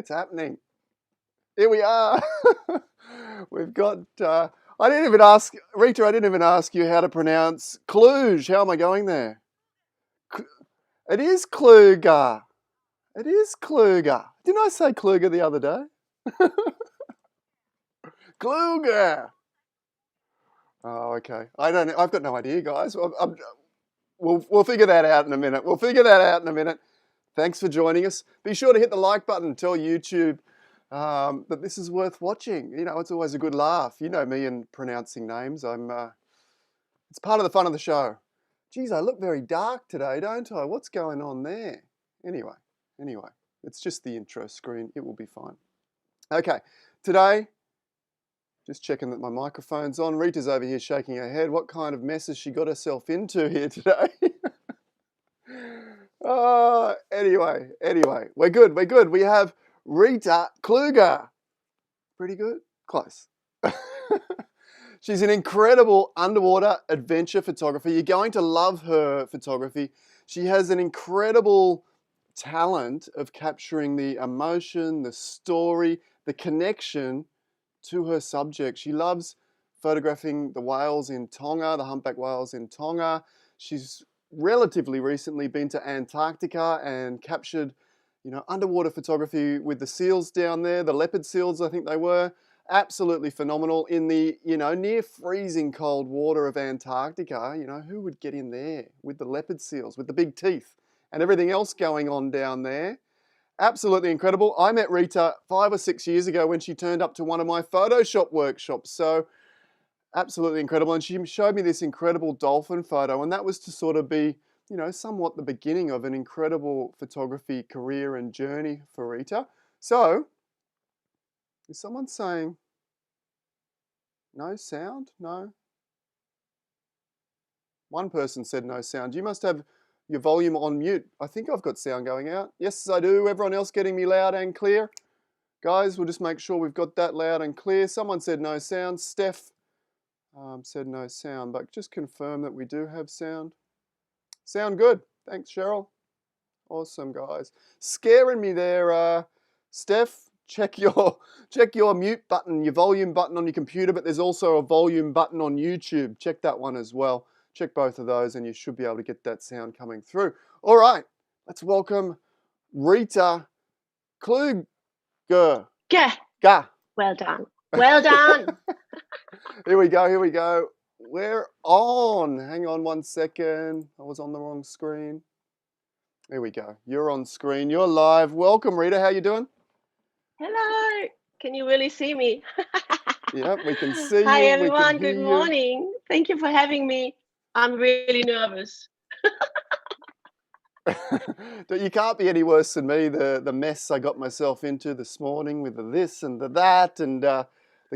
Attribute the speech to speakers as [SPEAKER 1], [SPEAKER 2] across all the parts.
[SPEAKER 1] It's happening. Here we are. We've got, I didn't even ask, Rita, I didn't even ask you how to pronounce Kluge. How am I going there? It is Kluge. It is Kluge. Didn't I say Kluge the other day? Kluge. Oh, okay. I've got no idea, guys. We'll figure that out in a minute. Thanks for joining us. Be sure to hit the like button. Tell YouTube that this is worth watching. You know, it's always a good laugh. You know me and pronouncing names. It's part of the fun of the show. Geez, I look very dark today, don't I? What's going on there? Anyway, it's just the intro screen. It will be fine. Okay, today, just checking that my microphone's on. Rita's over here shaking her head. What kind of mess has she got herself into here today? Anyway, we're good. We have Rita Kluge. Pretty good? Close. She's an incredible underwater adventure photographer. You're going to love her photography. She has an incredible talent of capturing the emotion, the story, the connection to her subject. She loves photographing the whales in Tonga, the humpback whales in Tonga. She's relatively recently been to Antarctica and captured, underwater photography with the seals down there, the leopard seals, I think they were. Absolutely phenomenal in the, near freezing cold water of Antarctica. Who would get in there with the leopard seals, with the big teeth and everything else going on down there? Absolutely incredible. I met Rita 5 or 6 years ago when she turned up to one of my Photoshop workshops. So absolutely incredible. And she showed me this incredible dolphin photo. And that was to sort of be, somewhat the beginning of an incredible photography career and journey for Rita. So, is someone saying no sound? No? One person said no sound. You must have your volume on mute. I think I've got sound going out. Yes, I do. Everyone else getting me loud and clear? Guys, we'll just make sure we've got that loud and clear. Someone said no sound. Steph said no sound, but just confirm that we do have sound. Sound good. Thanks, Cheryl. Awesome, guys. Scaring me there, Steph. Check your mute button, your volume button on your computer, but there's also a volume button on YouTube. Check that one as well. Check both of those and you should be able to get that sound coming through. All right, let's welcome Rita Kluge.
[SPEAKER 2] Well done. Well done.
[SPEAKER 1] Here we go. We're on. Hang on one second. I was on the wrong screen. Here we go. You're on screen. You're live. Welcome, Rita. How you doing?
[SPEAKER 2] Hello. Can you really see me?
[SPEAKER 1] Yeah, we can see you.
[SPEAKER 2] Hi, everyone.
[SPEAKER 1] Good
[SPEAKER 2] morning. Thank you for having me. I'm really nervous.
[SPEAKER 1] You can't be any worse than me. The mess I got myself into this morning with the this and the that, and the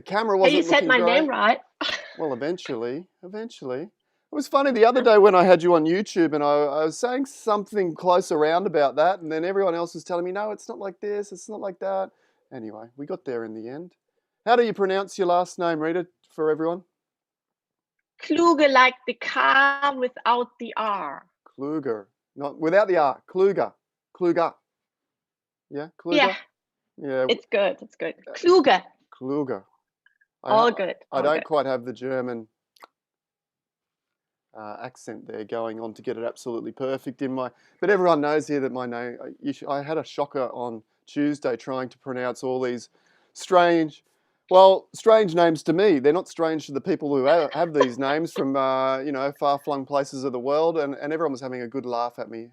[SPEAKER 1] camera wasn't looking great.
[SPEAKER 2] You said my name right.
[SPEAKER 1] Well, eventually. It was funny the other day when I had you on YouTube and I was saying something close around about that, and then everyone else was telling me, no, it's not like this, it's not like that. Anyway, we got there in the end. How do you pronounce your last name, Rita, for everyone?
[SPEAKER 2] Kluge, like the car without the R.
[SPEAKER 1] Kluge. Not without the R. Kluge. Yeah, Kluge? Yeah.
[SPEAKER 2] It's good. Kluge. All good.
[SPEAKER 1] I don't quite have the German accent there going on to get it absolutely perfect in my... But everyone knows here that my name... I had a shocker on Tuesday trying to pronounce all these strange names to me. They're not strange to the people who have these names from, far-flung places of the world, and everyone was having a good laugh at me.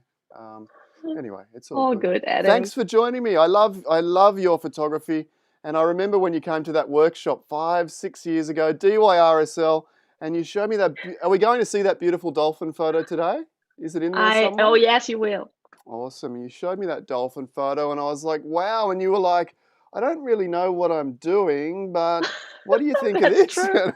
[SPEAKER 1] Anyway, it's all
[SPEAKER 2] good, Adam.
[SPEAKER 1] Thanks for joining me. I love your photography, and I remember when you came to that workshop 5-6 years ago, DYRSL, and you showed me that. Are we going to see that beautiful dolphin photo today? Is it in there somewhere?
[SPEAKER 2] Oh, yes, you will.
[SPEAKER 1] Awesome. You showed me that dolphin photo, and I was like, wow. And you were like, I don't really know what I'm doing, but what do you think it is?
[SPEAKER 2] True.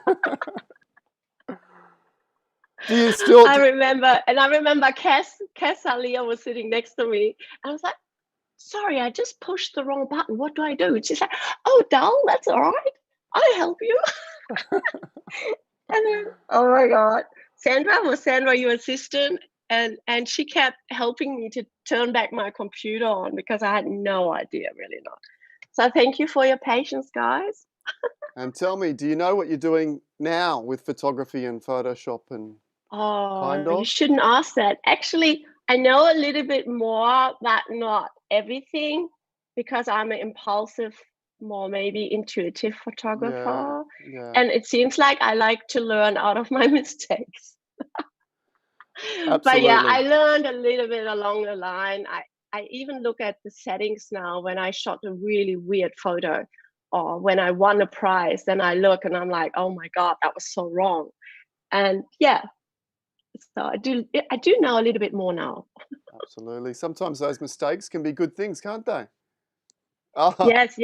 [SPEAKER 1] Do you still?
[SPEAKER 2] I remember 𝗃𝗃𝗃𝗃 was sitting next to me, and I was like, sorry, I just pushed the wrong button. What do I do? And she's like, oh, doll, that's all right. I'll help you. And then, oh my God, Sandra, your assistant, and she kept helping me to turn back my computer on because I had no idea, really not. So thank you for your patience, guys.
[SPEAKER 1] And tell me, do you know what you're doing now with photography and Photoshop and kind
[SPEAKER 2] Oh, you
[SPEAKER 1] of?
[SPEAKER 2] shouldn't ask that. Actually, I know a little bit more, but not everything, because I'm an impulsive, more maybe intuitive
[SPEAKER 1] Yeah,
[SPEAKER 2] photographer.
[SPEAKER 1] yeah,
[SPEAKER 2] And it seems like I like to learn out of my mistakes. But yeah, I
[SPEAKER 1] absolutely.
[SPEAKER 2] learned a little bit along the line. I even look at the settings now when I shot a really weird photo or when I won a prize, then I look and I'm like, oh my God, that was so wrong. And yeah, so I do know a little bit more now.
[SPEAKER 1] Absolutely. Sometimes those mistakes can be good things, can't they? Ah,
[SPEAKER 2] Yes.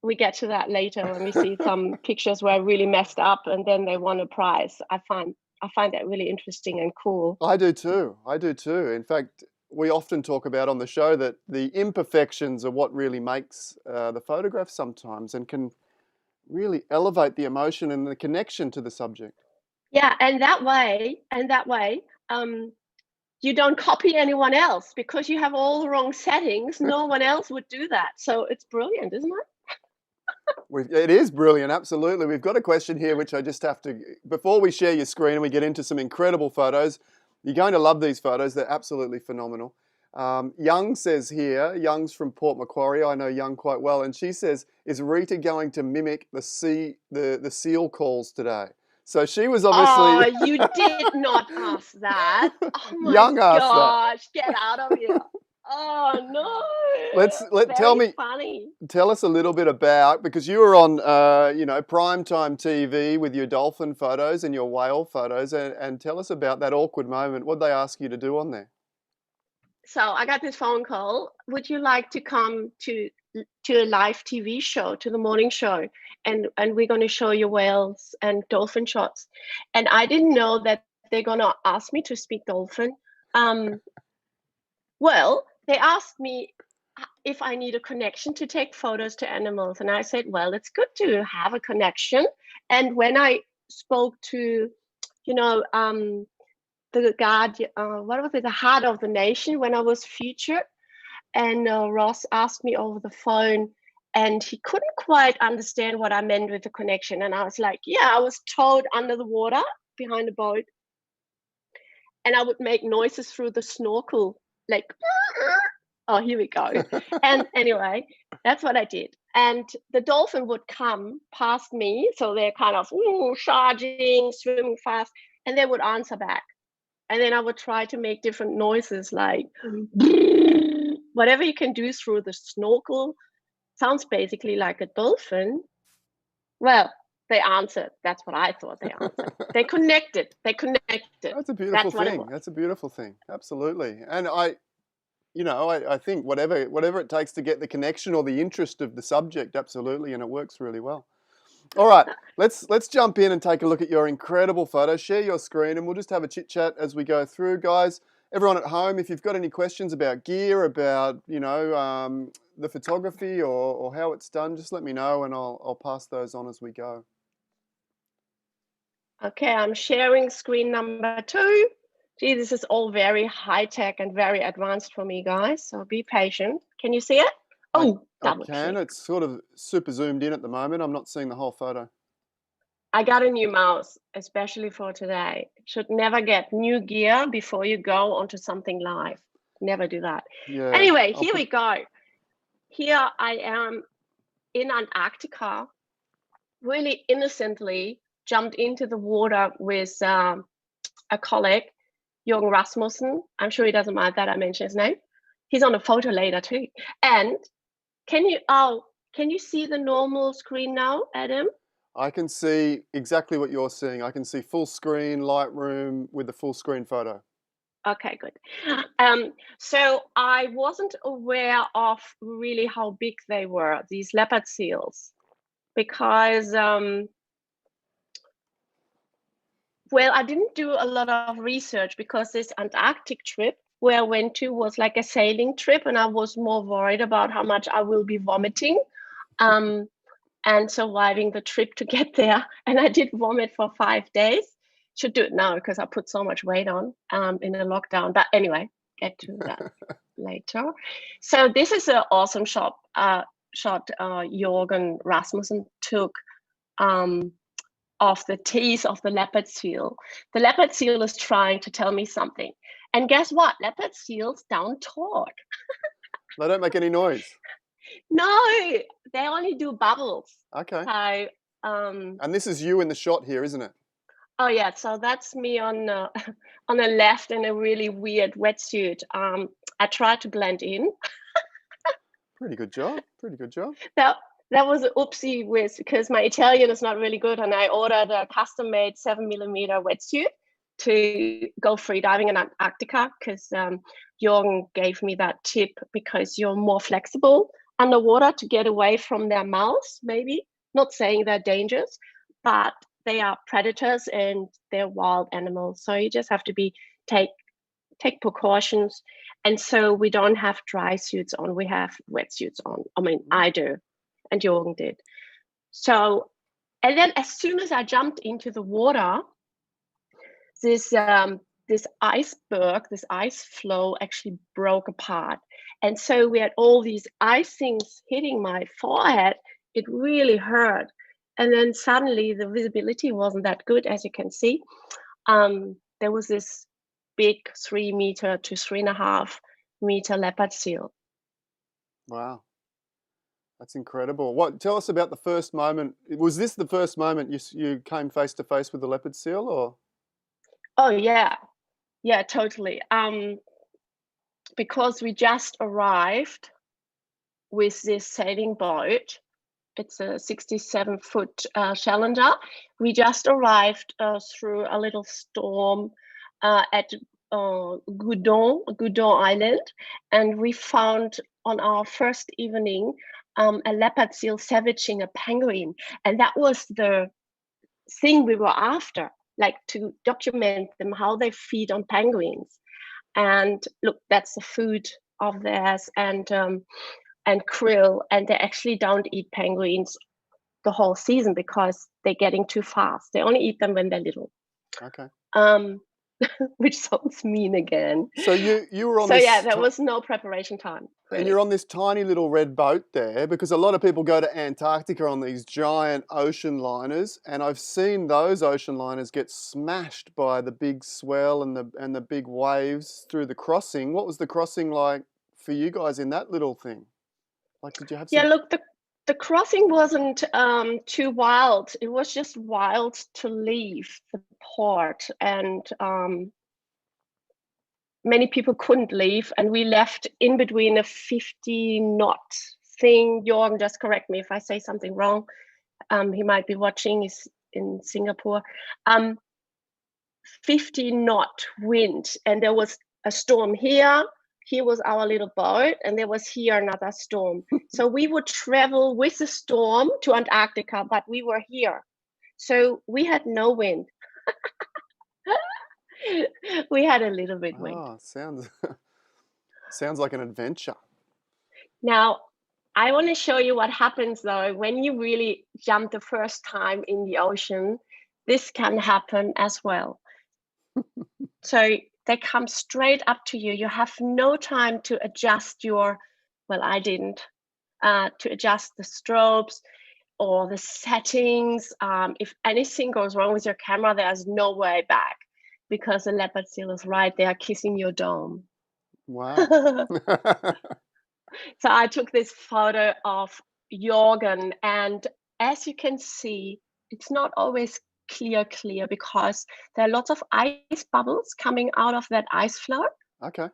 [SPEAKER 2] We get to that later when we see some pictures where I really messed up and then they won a prize. I find that really interesting and cool.
[SPEAKER 1] I do too. I do too. In fact, we often talk about on the show that the imperfections are what really makes the photograph sometimes and can really elevate the emotion and the connection to the subject.
[SPEAKER 2] Yeah, and that way, you don't copy anyone else because you have all the wrong settings. No one else would do that. So it's brilliant, isn't it?
[SPEAKER 1] It is brilliant, absolutely. We've got a question here which I just have to, before we share your screen and we get into some incredible photos, you're going to love these photos. They're absolutely phenomenal. Young says here, Young's from Port Macquarie. I know Young quite well. And she says, is Rita going to mimic the seal calls today? So she was
[SPEAKER 2] Oh,
[SPEAKER 1] obviously,
[SPEAKER 2] you did not ask that. Oh my
[SPEAKER 1] Young asked that.
[SPEAKER 2] gosh, get out of here. Oh no.
[SPEAKER 1] Tell
[SPEAKER 2] Very
[SPEAKER 1] me,
[SPEAKER 2] funny.
[SPEAKER 1] tell us a little bit about, because you were on, primetime TV with your dolphin photos and your whale photos, and tell us about that awkward moment. What did they ask you to do on there?
[SPEAKER 2] So I got this phone call. Would you like to come to a live TV show, to the morning show, and we're going to show you whales and dolphin shots? And I didn't know that they're going to ask me to speak dolphin. Well, they asked me if I need a connection to take photos to animals, and I said, well, it's good to have a connection. And when I spoke to, the guard, what was it, the heart of the nation, when I was featured, and Ross asked me over the phone, and he couldn't quite understand what I meant with the connection. And I was like, yeah, I was towed under the water behind a boat, and I would make noises through the snorkel, like, oh, here we go. And anyway, that's what I did. And the dolphin would come past me, so they're kind of charging, swimming fast, and they would answer back. And then I would try to make different noises, like whatever you can do through the snorkel. Sounds basically like a dolphin. Well, they answered. That's what I thought they answered. They connected.
[SPEAKER 1] That's a beautiful
[SPEAKER 2] That's what it
[SPEAKER 1] thing.
[SPEAKER 2] was.
[SPEAKER 1] That's a beautiful thing. Absolutely. And I think whatever it takes to get the connection or the interest of the subject, absolutely, and it works really well. All right, let's jump in and take a look at your incredible photo. Share your screen and we'll just have a chit chat as we go through, guys. Everyone at home, if you've got any questions about gear, about the photography or how it's done, just let me know and I'll pass those on as we go.
[SPEAKER 2] Okay, I'm sharing screen number 2. Gee, this is all very high tech and very advanced for me, guys. So be patient. Can you see it? Oh,
[SPEAKER 1] I
[SPEAKER 2] double
[SPEAKER 1] can.
[SPEAKER 2] click.
[SPEAKER 1] It's sort of super zoomed in at the moment. I'm not seeing the whole photo.
[SPEAKER 2] I got a new mouse, especially for today. Should never get new gear before you go onto something live. Never do that.
[SPEAKER 1] Yeah.
[SPEAKER 2] Anyway, here we go. Here I am in Antarctica, really innocently jumped into the water with a colleague, 𝗀𝗵𝗄𝗃 Rasmussen. I'm sure he doesn't mind that I mention his name. He's on a photo later too. And can you see the normal screen now, Adam?
[SPEAKER 1] I can see exactly what you're seeing. I can see full screen Lightroom with the full screen photo.
[SPEAKER 2] Okay, good. So I wasn't aware of really how big they were, these leopard seals, because well, I didn't do a lot of research because this Antarctic trip where I went to was like a sailing trip, and I was more worried about how much I will be vomiting and surviving the trip to get there. And I did vomit for 5 days. Should do it now because I put so much weight on in a lockdown. But anyway, get to that later. So this is an awesome shot. shot Jørgen Rasmussen took of the teeth of the leopard seal. The leopard seal is trying to tell me something. And guess what? Leopard seals don't talk.
[SPEAKER 1] They don't make any noise.
[SPEAKER 2] No, they only do bubbles.
[SPEAKER 1] Okay.
[SPEAKER 2] So,
[SPEAKER 1] and this is you in the shot here, isn't it?
[SPEAKER 2] Oh yeah, so that's me on the left in a really weird wetsuit. I tried to blend in.
[SPEAKER 1] Pretty good job. Pretty good job.
[SPEAKER 2] That was an 𝗟𝗃𝗃 because my Italian is not really good, and I ordered a custom-made 7mm wetsuit to go freediving in Antarctica because Jørgen gave me that tip because you're more flexible underwater to get away from their mouths, maybe. Not saying they're dangerous, but they are predators and they're wild animals. So you just have to take precautions. And so we don't have dry suits on, we have wetsuits on. I mean, I do, and Jørgen did. So, and then as soon as I jumped into the water, this iceberg, this ice floe actually broke apart. And so we had all these ice things hitting my forehead. It really hurt. And then suddenly the visibility wasn't that good, as you can see. There was this big 3 meter to 3.5 meter leopard seal.
[SPEAKER 1] Wow. That's incredible. Tell us about the first moment. Was this the first moment you came face to face with the leopard seal, or?
[SPEAKER 2] Oh yeah, yeah, totally. Because we just arrived with this sailing boat. It's a 67-foot Challenger. We just arrived through a little storm at 𝗟𝗃𝗃 Island, and we found on our first evening a leopard seal savaging a penguin, and that was the thing we were after, like to document them, how they feed on penguins. And look, that's the food of theirs, and krill, and they actually don't eat penguins the whole season because they're getting too fast. They only eat them when they're little.
[SPEAKER 1] Okay.
[SPEAKER 2] Which sounds mean again.
[SPEAKER 1] So you were on
[SPEAKER 2] so
[SPEAKER 1] this.
[SPEAKER 2] Yeah, there was no preparation time. Really.
[SPEAKER 1] And you're on this tiny little red boat there, because a lot of people go to Antarctica on these giant ocean liners, and I've seen those ocean liners get smashed by the big swell and the big waves through the crossing. What was the crossing like for you guys in that little thing? Like, did you have some...
[SPEAKER 2] Yeah, look, the crossing wasn't too wild. It was just wild to leave the port, and many people couldn't leave, and we left in between a 50-knot thing. Jørgen, just correct me if I say something wrong. He might be watching. He's in Singapore. 50-knot wind, and there was a storm here. Here was our little boat, and there was here another storm. So we would travel with the storm to Antarctica, but we were here. So we had no wind. We had a little bit wind.
[SPEAKER 1] Oh, sounds like an adventure.
[SPEAKER 2] Now, I want to show you what happens though when you really jump the first time in the ocean. This can happen as well. So they come straight up to you. You have no time to adjust I didn't, to adjust the strobes or the settings. If anything goes wrong with your camera, there's no way back because the leopard seal is right there kissing your dome.
[SPEAKER 1] Wow.
[SPEAKER 2] So I took this photo of Jørgen, and as you can see, it's not always clear because there are lots of ice bubbles coming out of that ice floe.
[SPEAKER 1] Okay.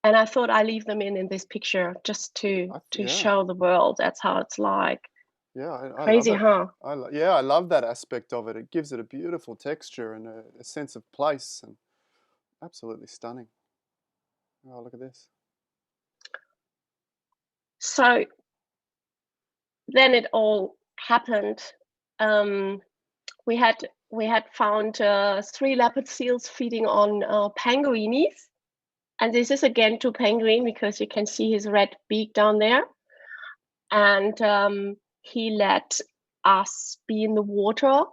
[SPEAKER 2] And I thought I'd leave them in this picture just to show the world. That's how it's like.
[SPEAKER 1] Yeah,
[SPEAKER 2] crazy,
[SPEAKER 1] huh? I love that aspect of it. It gives it a beautiful texture and a sense of place, and absolutely stunning. Oh, look at this.
[SPEAKER 2] So then it all happened. We had found 3 leopard seals feeding on penguins, and this is again 2 penguin because you can see his red beak down there, and he let us be in the water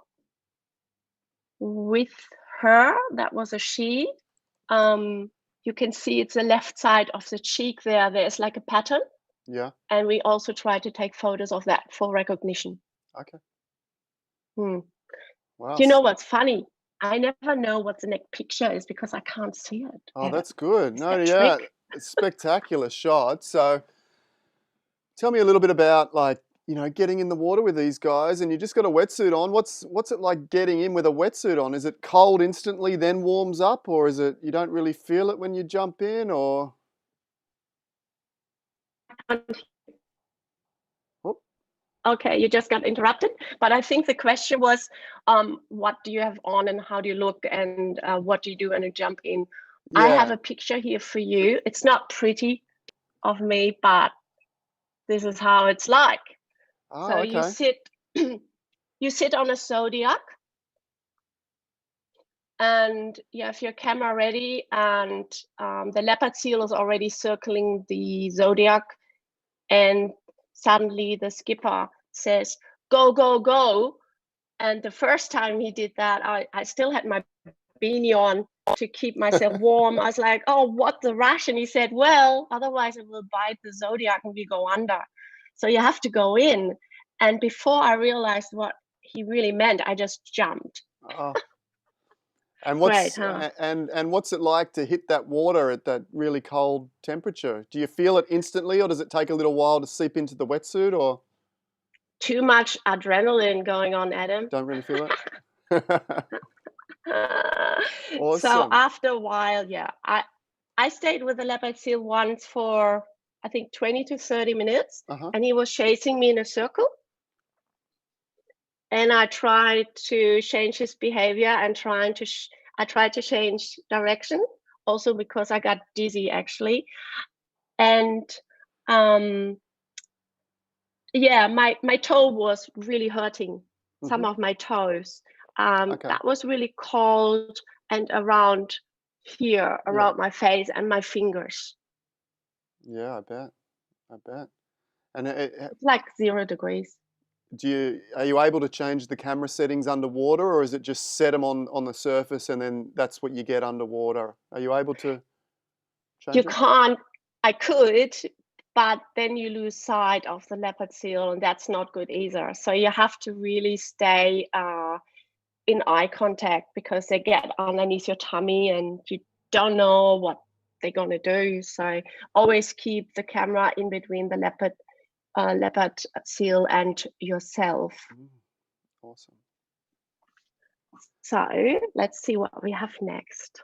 [SPEAKER 2] with her. That was a she. You can see it's the left side of the cheek there. There's like a pattern.
[SPEAKER 1] Yeah.
[SPEAKER 2] And we also try to take photos of that for recognition.
[SPEAKER 1] Okay.
[SPEAKER 2] Hmm.
[SPEAKER 1] Wow.
[SPEAKER 2] Do you know what's funny? I never know what the next picture is because I can't see it.
[SPEAKER 1] Oh,
[SPEAKER 2] ever.
[SPEAKER 1] that's good.
[SPEAKER 2] Is
[SPEAKER 1] No,
[SPEAKER 2] that
[SPEAKER 1] yeah,
[SPEAKER 2] trick?
[SPEAKER 1] it's spectacular shot. So tell me a little bit about, like, you know, getting in the water with these guys, and you just got a wetsuit on. What's it like getting in with a wetsuit on? Is it cold instantly, then warms up, or is it you don't really feel it when you jump in, or? Whoop.
[SPEAKER 2] Okay, you just got interrupted, but I think the question was, what do you have on and how do you look and what do you do when you jump in? I have
[SPEAKER 1] Yeah.
[SPEAKER 2] a picture here for you. It's not pretty of me, but this is how it's like.
[SPEAKER 1] Oh,
[SPEAKER 2] So you
[SPEAKER 1] okay.
[SPEAKER 2] sit, you sit on a zodiac, and you have your camera ready, and the leopard seal is already circling the zodiac, and suddenly the skipper says, "Go, go, go!" And the first time he did that, I still had my beanie on to keep myself warm. I was like, "Oh, what the rush?" And he said, "Well, otherwise it will bite the zodiac and we go under. So you have to go in." And before I realized what he really meant, I just jumped.
[SPEAKER 1] Oh. And
[SPEAKER 2] Great,
[SPEAKER 1] what's
[SPEAKER 2] huh?
[SPEAKER 1] and what's it like to hit that water at that really cold temperature? Do you feel it instantly, or does it take a little while to seep into the wetsuit, or
[SPEAKER 2] Too much adrenaline going on, Adam.
[SPEAKER 1] don't really feel it?
[SPEAKER 2] So
[SPEAKER 1] Awesome.
[SPEAKER 2] after a while, yeah, I stayed with the leopard seal once for I think 20 to 30 minutes,
[SPEAKER 1] Uh-huh.
[SPEAKER 2] and he was chasing me in a circle. And I tried to change his behavior and I tried to change direction, also because I got dizzy actually. And yeah, my toe was really hurting, some
[SPEAKER 1] Mm-hmm.
[SPEAKER 2] of my toes.
[SPEAKER 1] Okay.
[SPEAKER 2] That was really cold and around here,
[SPEAKER 1] Yeah.
[SPEAKER 2] around my face and my fingers.
[SPEAKER 1] Yeah, I bet. I bet. And
[SPEAKER 2] It's like 0 degrees.
[SPEAKER 1] are you able to change the camera settings underwater, or is it just set them on the surface and then that's what you get underwater? Are you able to
[SPEAKER 2] You
[SPEAKER 1] change it?
[SPEAKER 2] can't, I could, but then you lose sight of the leopard seal, and that's not good either. So you have to really stay in eye contact because they get underneath your tummy and you don't know what they're going to do. So always keep the camera in between the leopard seal and yourself.
[SPEAKER 1] Awesome.
[SPEAKER 2] So let's see what we have next.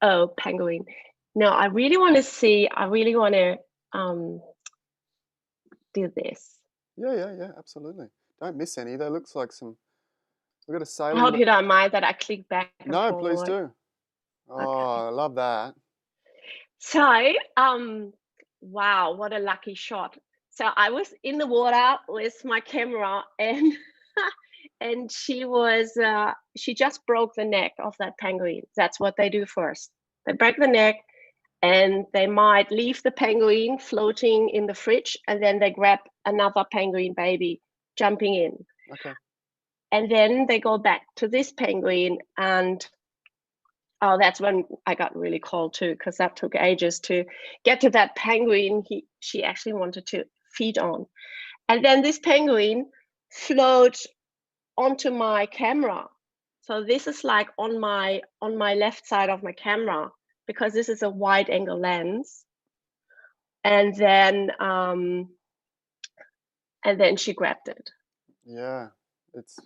[SPEAKER 2] Oh, penguin. No, I really want to do this.
[SPEAKER 1] Yeah, absolutely. Don't miss any. That looks like some. We've got a
[SPEAKER 2] I
[SPEAKER 1] sailing.
[SPEAKER 2] hope you don't mind that I click back and
[SPEAKER 1] No, please
[SPEAKER 2] forward.
[SPEAKER 1] do. Oh,
[SPEAKER 2] Okay.
[SPEAKER 1] I love that.
[SPEAKER 2] So, wow, what a lucky shot. So I was in the water with my camera and and she just broke the neck of that penguin. That's what they do first. They break the neck and they might leave the penguin floating in the fridge and then they grab another penguin baby jumping in.
[SPEAKER 1] Okay.
[SPEAKER 2] And then they go back to this penguin and oh, that's when I got really cold too, because that took ages to get to that penguin she actually wanted to feed on. And then this penguin floats onto my camera. So this is like on my left side of my camera because this is a wide angle lens. And then she grabbed it.
[SPEAKER 1] Yeah.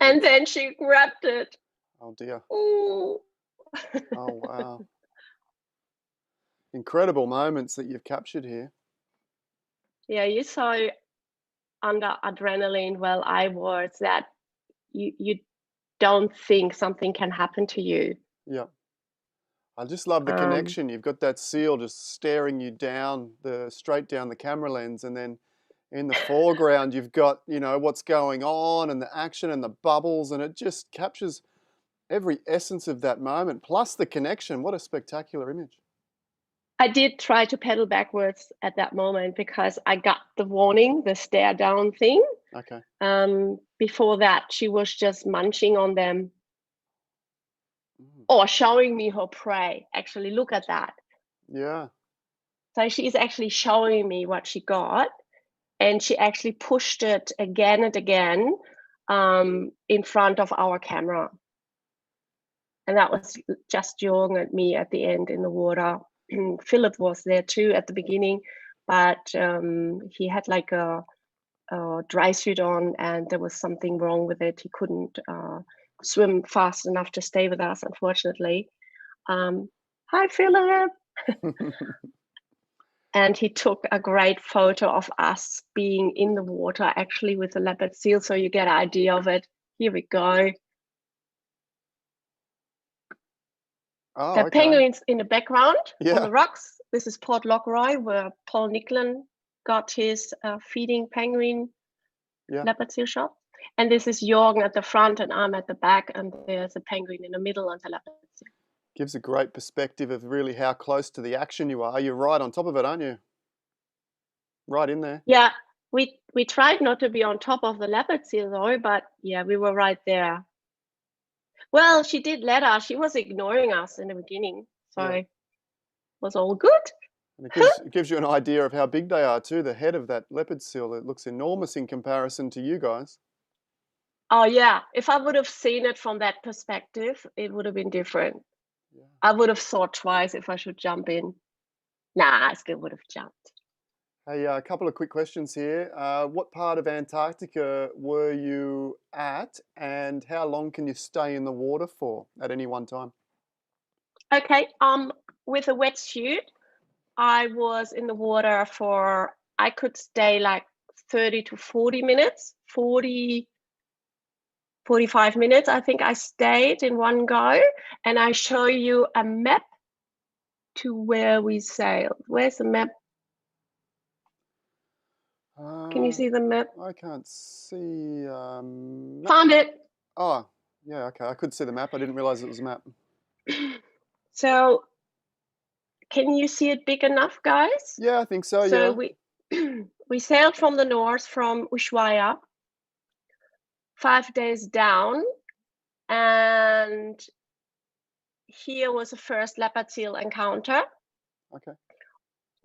[SPEAKER 2] And then she grabbed it.
[SPEAKER 1] Oh dear.
[SPEAKER 2] Ooh.
[SPEAKER 1] Oh wow. Incredible moments that you've captured here.
[SPEAKER 2] Yeah, you saw under adrenaline while I was that you don't think something can happen to you.
[SPEAKER 1] Yeah. I just love the connection. You've got that seal just staring you down straight down the camera lens, and then in the foreground you've got, you know, what's going on and the action and the bubbles, and it just captures every essence of that moment, plus the connection. What a spectacular image.
[SPEAKER 2] I did try to pedal backwards at that moment because I got the warning, the stare down thing.
[SPEAKER 1] Okay.
[SPEAKER 2] Before that, she was just munching on them or showing me her prey. Actually, look at that.
[SPEAKER 1] Yeah.
[SPEAKER 2] So she's actually showing me what she got, and she actually pushed it again and again in front of our camera. And that was just Jürgen and me at the end in the water. Philip was there too at the beginning, but he had like a dry suit on, and there was something wrong with it. He couldn't swim fast enough to stay with us, unfortunately. Hi, Philip. And he took a great photo of us being in the water, actually, with the leopard seal, so you get an idea of it. Here we go.
[SPEAKER 1] Oh,
[SPEAKER 2] The
[SPEAKER 1] okay.
[SPEAKER 2] penguins in the background
[SPEAKER 1] Yeah.
[SPEAKER 2] on the rocks. This is Port Lockroy, where Paul Nicklin got his feeding penguin leopard seal shot. And this is Jürgen at the front, and I'm at the back, and there's a penguin in the middle and the leopard seal.
[SPEAKER 1] Gives a great perspective of really how close to the action you are. You're right on top of it, aren't you? Right in there.
[SPEAKER 2] Yeah, we tried not to be on top of the leopard seal though, but yeah, we were right there. Well, she did let us. She was ignoring us in the beginning, so it was all good.
[SPEAKER 1] And it gives you an idea of how big they are too. The head of that leopard seal, it looks enormous in comparison to you guys.
[SPEAKER 2] Oh yeah, if I would have seen it from that perspective, it would have been different. Yeah. I would have thought twice if I should jump in. Nah, I still would have jumped.
[SPEAKER 1] Hey, a couple of quick questions here. What part of Antarctica were you at, and how long can you stay in the water for at any one time?
[SPEAKER 2] Okay, with a wetsuit, I was in the water for, I could stay like 30 to 40 minutes, 45 minutes, I think I stayed in one go, and I show you a map to where we sailed. Where's the map? Can you see the map?
[SPEAKER 1] I can't see.
[SPEAKER 2] Found it.
[SPEAKER 1] Oh, yeah, okay. I could see the map. I didn't realize it was a map.
[SPEAKER 2] So, can you see it big enough, guys?
[SPEAKER 1] Yeah, I think so,
[SPEAKER 2] So
[SPEAKER 1] yeah.
[SPEAKER 2] we sailed from the north, from Ushuaia, 5 days down, and here was the first leopard seal encounter. Okay.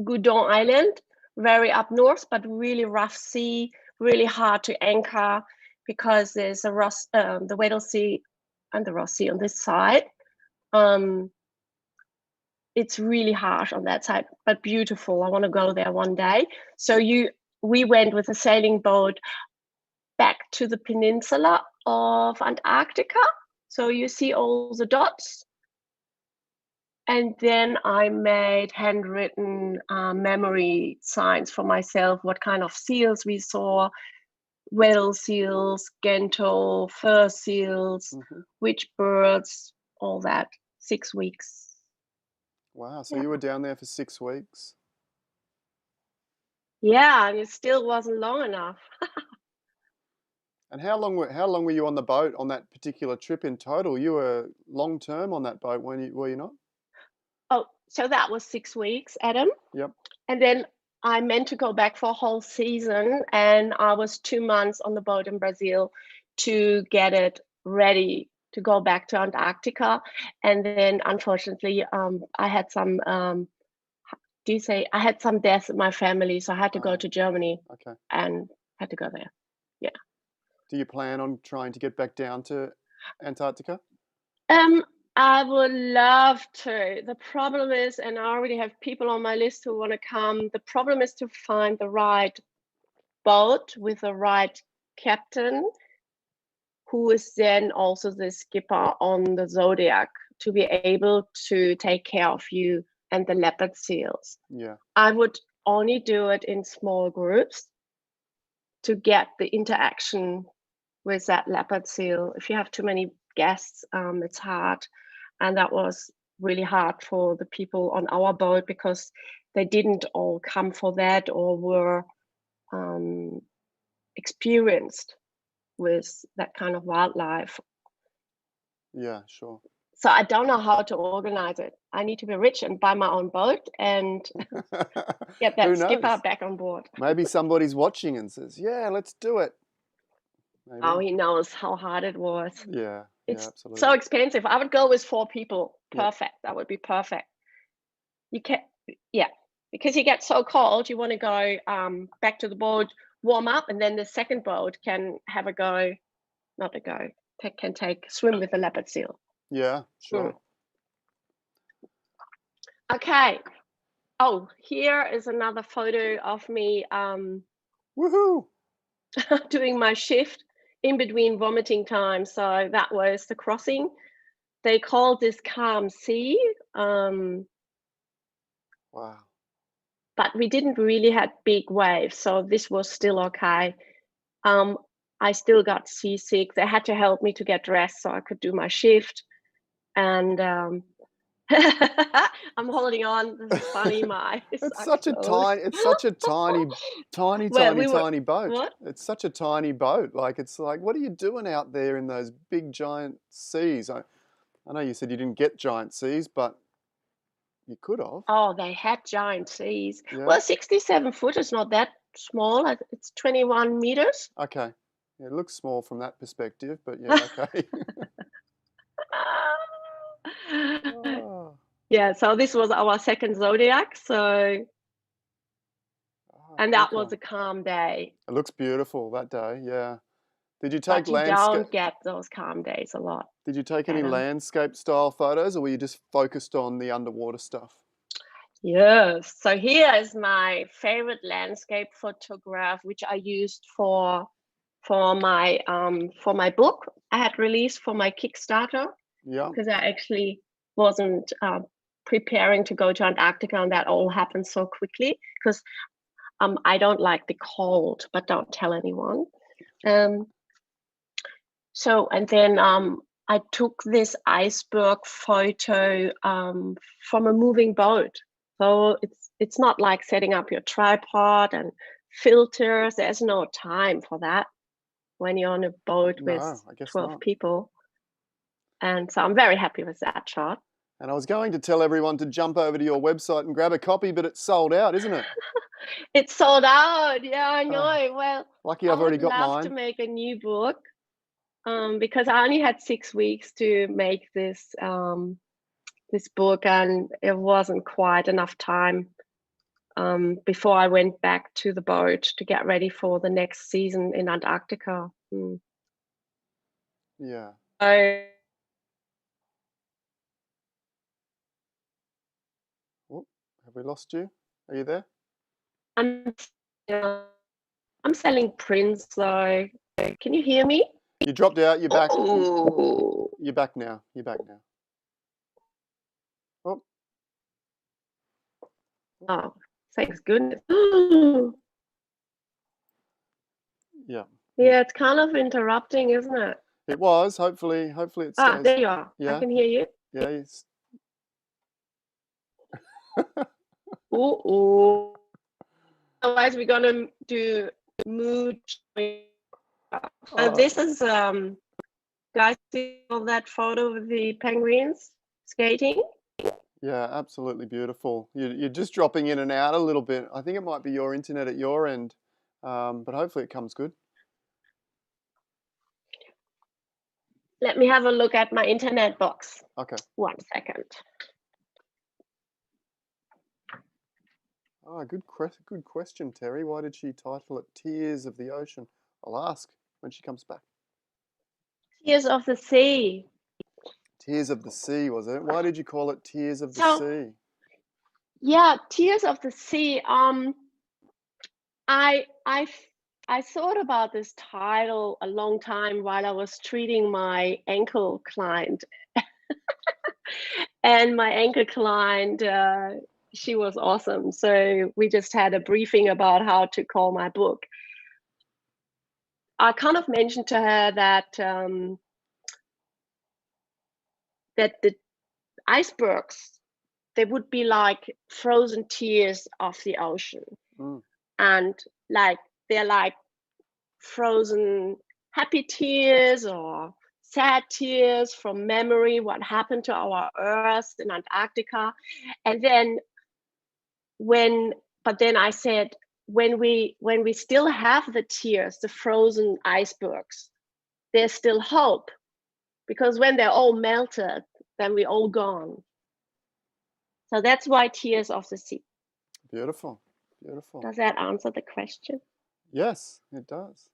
[SPEAKER 2] Goudon Island, very up north, but really rough sea, really hard to anchor because there's a the Weddell Sea and the Ross Sea on this side. It's really harsh on that side, but beautiful. I want to go there one day. So we went with a sailing boat back to the peninsula of Antarctica. So you see all the dots. And then I made handwritten memory signs for myself, what kind of seals we saw, Weddell seals, Gento, fur seals, which birds, all that, 6 weeks.
[SPEAKER 1] Wow, so you were down there for 6 weeks?
[SPEAKER 2] Yeah, and it still wasn't long enough.
[SPEAKER 1] And how long were you on the boat on that particular trip in total? You were long term on that boat, were you not?
[SPEAKER 2] Oh, so that was 6 weeks, Adam.
[SPEAKER 1] Yep.
[SPEAKER 2] And then I meant to go back for a whole season, and I was 2 months on the boat in Brazil to get it ready to go back to Antarctica. And then unfortunately, I had some, I had some deaths in my family, so I had to go to Germany.
[SPEAKER 1] Okay.
[SPEAKER 2] And had to go there. Yeah.
[SPEAKER 1] Do you plan on trying to get back down to Antarctica?
[SPEAKER 2] I would love to. The problem is, and I already have people on my list who want to come, the problem is to find the right boat with the right captain, who is then also the skipper on the Zodiac, to be able to take care of you and the leopard seals. Yeah. I would only do it in small groups to get the interaction with that leopard seal. If you have too many guests, it's hard. And that was really hard for the people on our boat because they didn't all come for that or were experienced with that kind of wildlife.
[SPEAKER 1] Yeah, sure.
[SPEAKER 2] So I don't know how to organize it. I need to be rich and buy my own boat and get that skipper back on board.
[SPEAKER 1] Maybe somebody's watching and says, yeah, let's do it. Maybe.
[SPEAKER 2] Oh, he knows how hard it was.
[SPEAKER 1] Yeah,
[SPEAKER 2] it's
[SPEAKER 1] absolutely.
[SPEAKER 2] So expensive. I would go with 4 people. Perfect. Yep. That would be perfect. You can, yeah. because you get so cold, you want to go back to the boat, warm up, and then the second boat can have a go, not a go, can swim with the leopard seal.
[SPEAKER 1] Yeah, sure.
[SPEAKER 2] Okay. Oh, here is another photo of me
[SPEAKER 1] Woohoo!
[SPEAKER 2] doing my shift in between vomiting time. So that was the crossing. They called this calm sea.
[SPEAKER 1] Wow.
[SPEAKER 2] But we didn't really have big waves, so this was still okay. I still got seasick. They had to help me to get dressed so I could do my shift. And I'm holding on. This is funny.
[SPEAKER 1] It's such a tiny boat.
[SPEAKER 2] What?
[SPEAKER 1] It's such a tiny boat. Like, it's like, what are you doing out there in those big giant seas? I know you said you didn't get giant seas, but you could have.
[SPEAKER 2] Oh, they had giant seas.
[SPEAKER 1] Yeah.
[SPEAKER 2] Well, 67 foot is not that small. It's 21 meters.
[SPEAKER 1] Okay. Yeah, it looks small from that perspective, but yeah, okay. Oh.
[SPEAKER 2] Yeah, so this was our second zodiac. So, and that was a calm day.
[SPEAKER 1] It looks beautiful that day. Yeah. Did you take
[SPEAKER 2] But you don't get those calm days a lot.
[SPEAKER 1] Did you take any landscape style photos, or were you just focused on the underwater stuff?
[SPEAKER 2] Yes. So here is my favorite landscape photograph, which I used for my book I had released for my Kickstarter.
[SPEAKER 1] Yeah.
[SPEAKER 2] Because I actually wasn't preparing to go to Antarctica, and that all happened so quickly. Because I don't like the cold, but don't tell anyone. So, and then I took this iceberg photo from a moving boat. So it's not like setting up your tripod and filters. There's no time for that when you're on a boat with 12 people. And so I'm very happy with that shot.
[SPEAKER 1] And I was going to tell everyone to jump over to your website and grab a copy, but it's sold out, isn't it?
[SPEAKER 2] It's sold out. Yeah, I know. Well,
[SPEAKER 1] lucky I've already got mine.
[SPEAKER 2] I would love to make a new book because I only had 6 weeks to make this this book, and it wasn't quite enough time before I went back to the boat to get ready for the next season in Antarctica.
[SPEAKER 1] Yeah. Have we lost you? Are you there?
[SPEAKER 2] I'm selling prints, so can you hear me?
[SPEAKER 1] You dropped out. You're back.
[SPEAKER 2] Oh.
[SPEAKER 1] You're back now. You're back now. Oh.
[SPEAKER 2] Oh, thanks goodness.
[SPEAKER 1] Yeah.
[SPEAKER 2] Yeah, it's kind of interrupting, isn't it?
[SPEAKER 1] It was. Hopefully it stays.
[SPEAKER 2] Ah, there you are.
[SPEAKER 1] Yeah.
[SPEAKER 2] I can hear you.
[SPEAKER 1] Yeah. It's...
[SPEAKER 2] Oh. Otherwise, we're gonna do mood. This is guys, see all that photo of the penguins skating?
[SPEAKER 1] Yeah, absolutely beautiful. You're just dropping in and out a little bit. I think it might be your internet at your end, but hopefully it comes good.
[SPEAKER 2] Let me have a look at my internet box.
[SPEAKER 1] Okay.
[SPEAKER 2] 1 second.
[SPEAKER 1] Oh, good question, Terry. Why did she title it Tears of the Ocean? I'll ask when she comes back.
[SPEAKER 2] Tears of the Sea.
[SPEAKER 1] Tears of the Sea, was it? Why did you call it Tears of the Sea?
[SPEAKER 2] Yeah, Tears of the Sea. I thought about this title a long time while I was treating my ankle client. And my ankle client, she was awesome. So we just had a briefing about how to call my book. I kind of mentioned to her that that the icebergs, they would be like frozen tears of the ocean. And like they're like frozen happy tears or sad tears from memory, what happened to our Earth in Antarctica. And then but then I said, when we still have the tears, the frozen icebergs, there's still hope, because when they're all melted, then we're all gone. So that's why Tears of the Sea.
[SPEAKER 1] Beautiful. Beautiful.
[SPEAKER 2] Does that answer the question?
[SPEAKER 1] Yes, it does.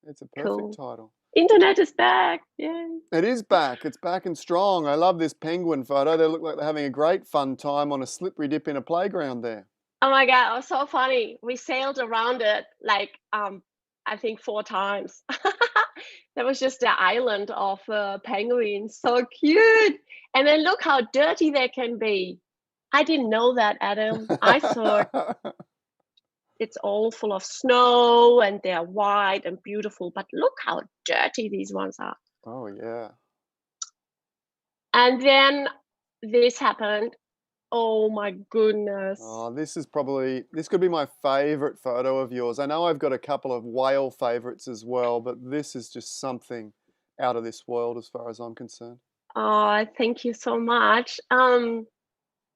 [SPEAKER 1] It's a perfect
[SPEAKER 2] Cool.
[SPEAKER 1] title.
[SPEAKER 2] Internet is back. Yay.
[SPEAKER 1] It is back. It's back and strong. I love this penguin photo. They look like they're having a great fun time on a slippery dip in a playground there.
[SPEAKER 2] Oh my God, it was so funny. We sailed around it like, I think 4 times. There was just the island of penguins. So cute. And then look how dirty they can be. I didn't know that, Adam. I thought it's all full of snow and they're white and beautiful, but look how dirty these ones are.
[SPEAKER 1] Oh, yeah.
[SPEAKER 2] And then this happened. Oh my goodness.
[SPEAKER 1] Oh, this could be my favorite photo of yours. I know I've got a couple of whale favorites as well, but this is just something out of this world as far as I'm concerned.
[SPEAKER 2] Oh, thank you so much.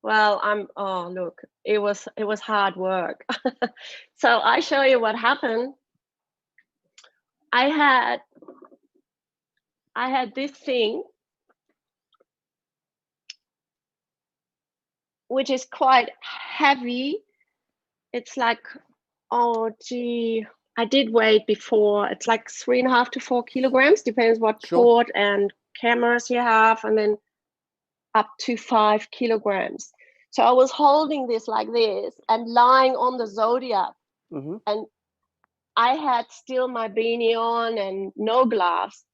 [SPEAKER 2] Well, oh, look, it was hard work. So I show you what happened. I had this thing, which is quite heavy. It's like, oh gee, I did weigh before. It's like 3.5 to 4 kilograms, depends what port and cameras you have, and then up to 5 kilograms. So I was holding this like this and lying on the Zodiac, and I had still my beanie on and no gloves.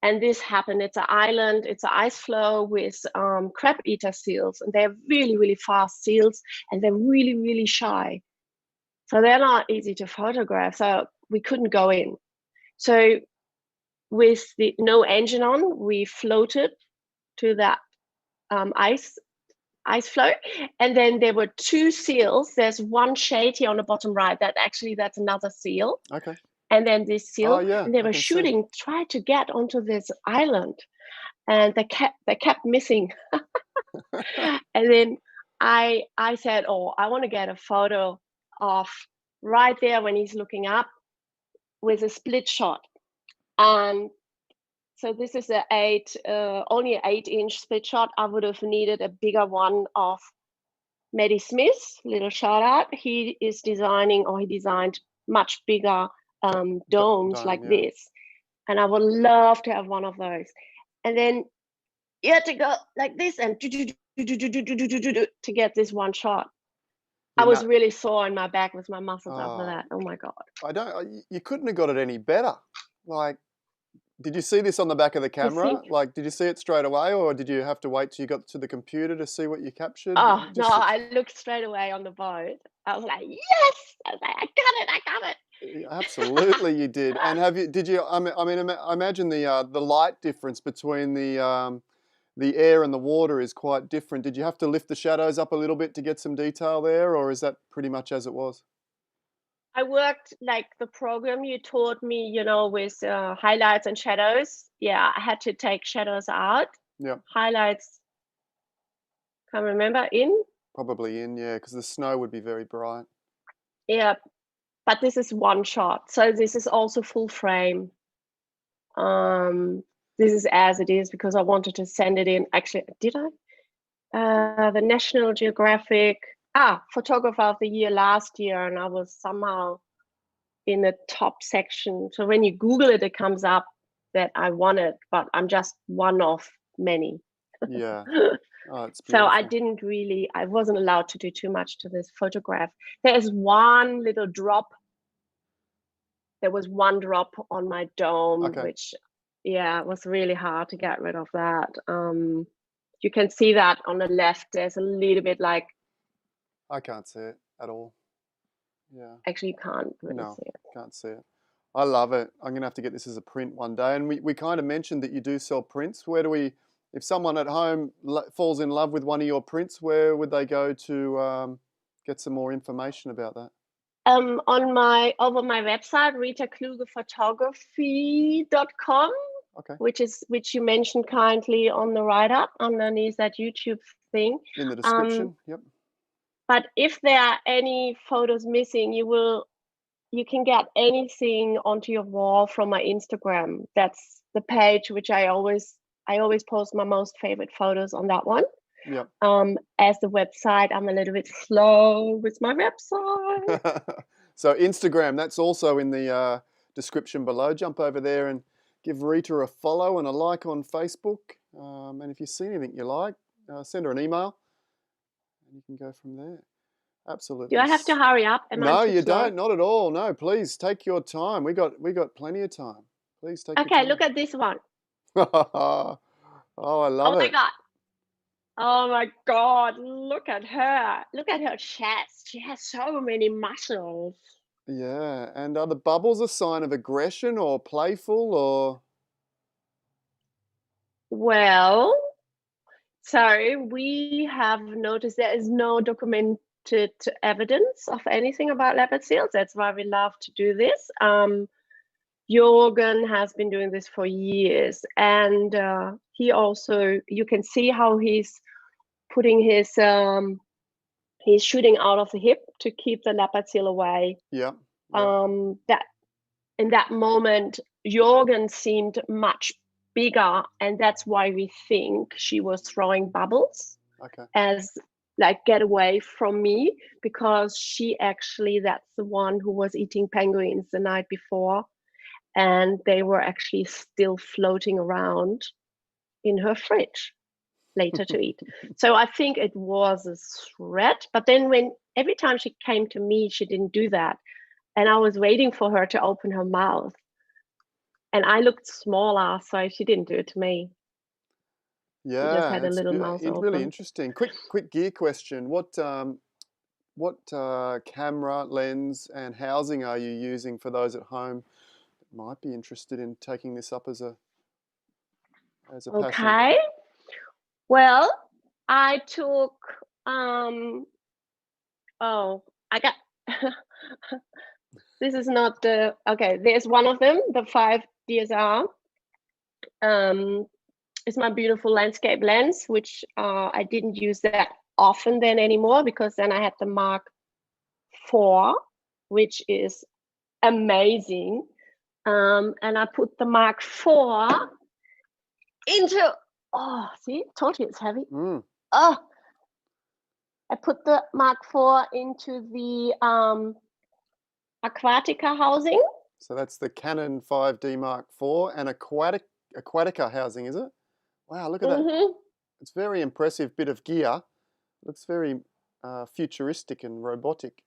[SPEAKER 2] And this happened. It's an island, it's an ice floe with crab-eater seals, and they're really, really fast seals, and they're really, really shy. So they're not easy to photograph, so we couldn't go in. So with no engine on, we floated to that ice floe, and then there were 2 seals. There's one shade here on the bottom right. That's another seal.
[SPEAKER 1] Okay.
[SPEAKER 2] And then this seal, and they were
[SPEAKER 1] shooting,
[SPEAKER 2] try to get onto this island, and they kept missing. And then I said, oh, I want to get a photo of right there when he's looking up with a split shot. And so this is only an 8-inch split shot. I would have needed a bigger one of Maddie Smith. Little shout out. He designed much bigger domes like this, and I would love to have one of those. And then you had to go like this and to get this one shot. I was really sore in my back with my muscles after that. Oh my God.
[SPEAKER 1] You couldn't have got it any better. Like, did you see this on the back of the camera? Like, did you see it straight away, or did you have to wait till you got to the computer to see what you captured?
[SPEAKER 2] Oh, no, I looked straight away on the boat. I was like, yes! I was like, I got it.
[SPEAKER 1] Absolutely, you did. And I imagine the light difference between the air and the water is quite different. Did you have to lift the shadows up a little bit to get some detail there, or is that pretty much as it was?
[SPEAKER 2] I worked like the program you taught me, with highlights and shadows. Yeah, I had to take shadows out.
[SPEAKER 1] Yeah.
[SPEAKER 2] Highlights, can't remember, in?
[SPEAKER 1] Probably in, yeah, because the snow would be very bright.
[SPEAKER 2] Yeah, but this is one shot. So this is also full frame. This is as it is because I wanted to send it in. Actually, did I? The National Geographic Photographer of the Year last year, and I was somehow in the top section. So when you Google it, it comes up that I won it, but I'm just one of many.
[SPEAKER 1] Yeah. Oh, it's
[SPEAKER 2] so
[SPEAKER 1] beautiful.
[SPEAKER 2] I wasn't allowed to do too much to this photograph. There is one little drop. There was one drop on my dome, which, it was really hard to get rid of that. You can see that on the left. There's a little bit like.
[SPEAKER 1] I can't see it at all. Yeah.
[SPEAKER 2] Actually, you can't really see it.
[SPEAKER 1] Can't see it. I love it. I'm going to have to get this as a print one day. And we kind of mentioned that you do sell prints. If someone at home falls in love with one of your prints, where would they go to get some more information about that?
[SPEAKER 2] Over my website, 𝗟𝗃𝗲𝗃𝗃𝗃𝗃𝗃𝗃𝗃𝗃𝗃𝗃𝗃𝗃, which you mentioned kindly on the write-up underneath that YouTube thing.
[SPEAKER 1] In the description, yep.
[SPEAKER 2] But if there are any photos missing, you can get anything onto your wall from my Instagram. That's the page which I always post my most favorite photos on that one.
[SPEAKER 1] Yep.
[SPEAKER 2] As the website, I'm a little bit slow with my website.
[SPEAKER 1] So Instagram, that's also in the description below. Jump over there and give Rita a follow and a like on Facebook. And if you see anything you like, send her an email, and you can go from there. Absolutely.
[SPEAKER 2] Do I have to hurry up?
[SPEAKER 1] No, you don't. Not at all. No, please take your time. We got plenty of time. Please take your time.
[SPEAKER 2] Okay, look at this one.
[SPEAKER 1] Oh, I love it.
[SPEAKER 2] Oh my God. Oh my God, look at her. Look at her chest. She has so many muscles.
[SPEAKER 1] Yeah, and are the bubbles a sign of aggression or playful or?
[SPEAKER 2] Well, so we have noticed there is no documented evidence of anything about leopard seals. That's why we love to do this. Jürgen has been doing this for years, and he also, you can see how he's putting his, he's shooting out of the hip to keep the leopard seal away.
[SPEAKER 1] Yeah.
[SPEAKER 2] That in that moment, Jürgen seemed much bigger, and that's why we think she was throwing bubbles as like, get away from me, because she actually, that's the one who was eating penguins the night before, and they were actually still floating around in her fridge later to eat. So I think it was a threat, but then every time she came to me, she didn't do that, and I was waiting for her to open her mouth, and I looked smaller, so she didn't do it to me.
[SPEAKER 1] Yeah,
[SPEAKER 2] she just had a little mouth open.
[SPEAKER 1] Really interesting. Quick gear question. What camera, lens, and housing are you using for those at home that might be interested in taking this up as a passion?
[SPEAKER 2] Okay. Well, I took I got this is not the there's one of them, the 5 DSR. It's my beautiful landscape lens, which I didn't use that often then anymore, because then I had the Mark IV, which is amazing. And I put the Mark IV into, see, told you it's heavy. I put the Mark IV into the 𝗃𝗏𝗃𝗃 housing.
[SPEAKER 1] So that's the Canon 5D Mark IV and 𝗃𝗏𝗃𝗃 housing, is it? Wow, look at that. It's very impressive bit of gear. Looks very futuristic and robotic.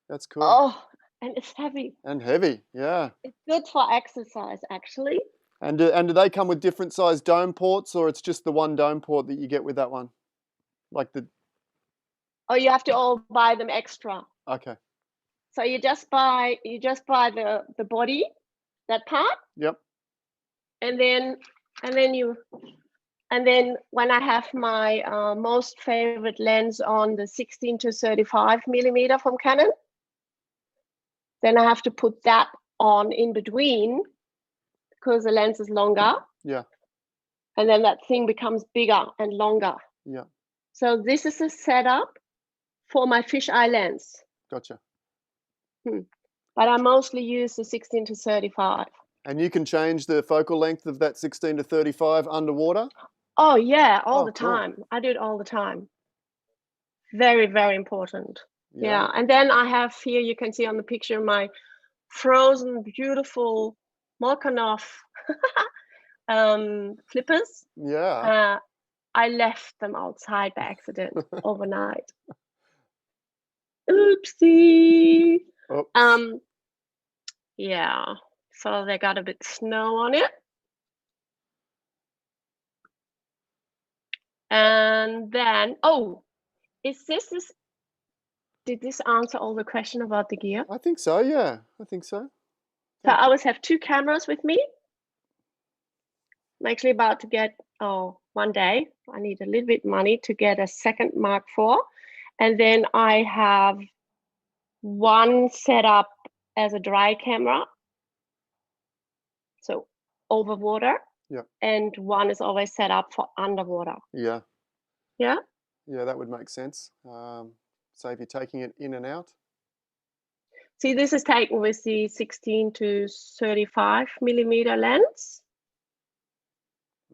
[SPEAKER 1] That's cool.
[SPEAKER 2] Oh, and it's heavy.
[SPEAKER 1] And heavy, yeah.
[SPEAKER 2] It's good for exercise, actually.
[SPEAKER 1] And do they come with different size dome ports, or it's just the one dome port that you get with that one? Like the...
[SPEAKER 2] Oh, you have to all buy them extra.
[SPEAKER 1] Okay.
[SPEAKER 2] So you just buy the body, that part.
[SPEAKER 1] Yep.
[SPEAKER 2] And then when I have my most favorite lens on the 16 to 35 millimeter from Canon, then I have to put that on in between, because the lens is longer.
[SPEAKER 1] Yeah.
[SPEAKER 2] And then that thing becomes bigger and longer.
[SPEAKER 1] Yeah.
[SPEAKER 2] So this is a setup for my fisheye lens.
[SPEAKER 1] Gotcha.
[SPEAKER 2] But I mostly use the 16 to 35.
[SPEAKER 1] And you can change the focal length of that 16 to 35 underwater?
[SPEAKER 2] Oh yeah, all the time. Cool. I do it all the time. Very, very important. Yeah. And then I have here, you can see on the picture, my frozen, beautiful Molchanov flippers.
[SPEAKER 1] Yeah.
[SPEAKER 2] I left them outside by accident overnight. Oopsie. Oops. Yeah. So they got a bit snow on it. And then, did this answer all the question about the gear?
[SPEAKER 1] I think so, yeah. I think so.
[SPEAKER 2] So I always have 2 cameras with me. I'm actually about to get, one day, I need a little bit of money to get a second Mark IV. And then I have one set up as a dry camera, so over water.
[SPEAKER 1] Yeah. And
[SPEAKER 2] one is always set up for underwater.
[SPEAKER 1] Yeah.
[SPEAKER 2] Yeah?
[SPEAKER 1] Yeah, that would make sense. So if you're taking it in and out.
[SPEAKER 2] See, this is taken with the 16 to 35 millimeter lens,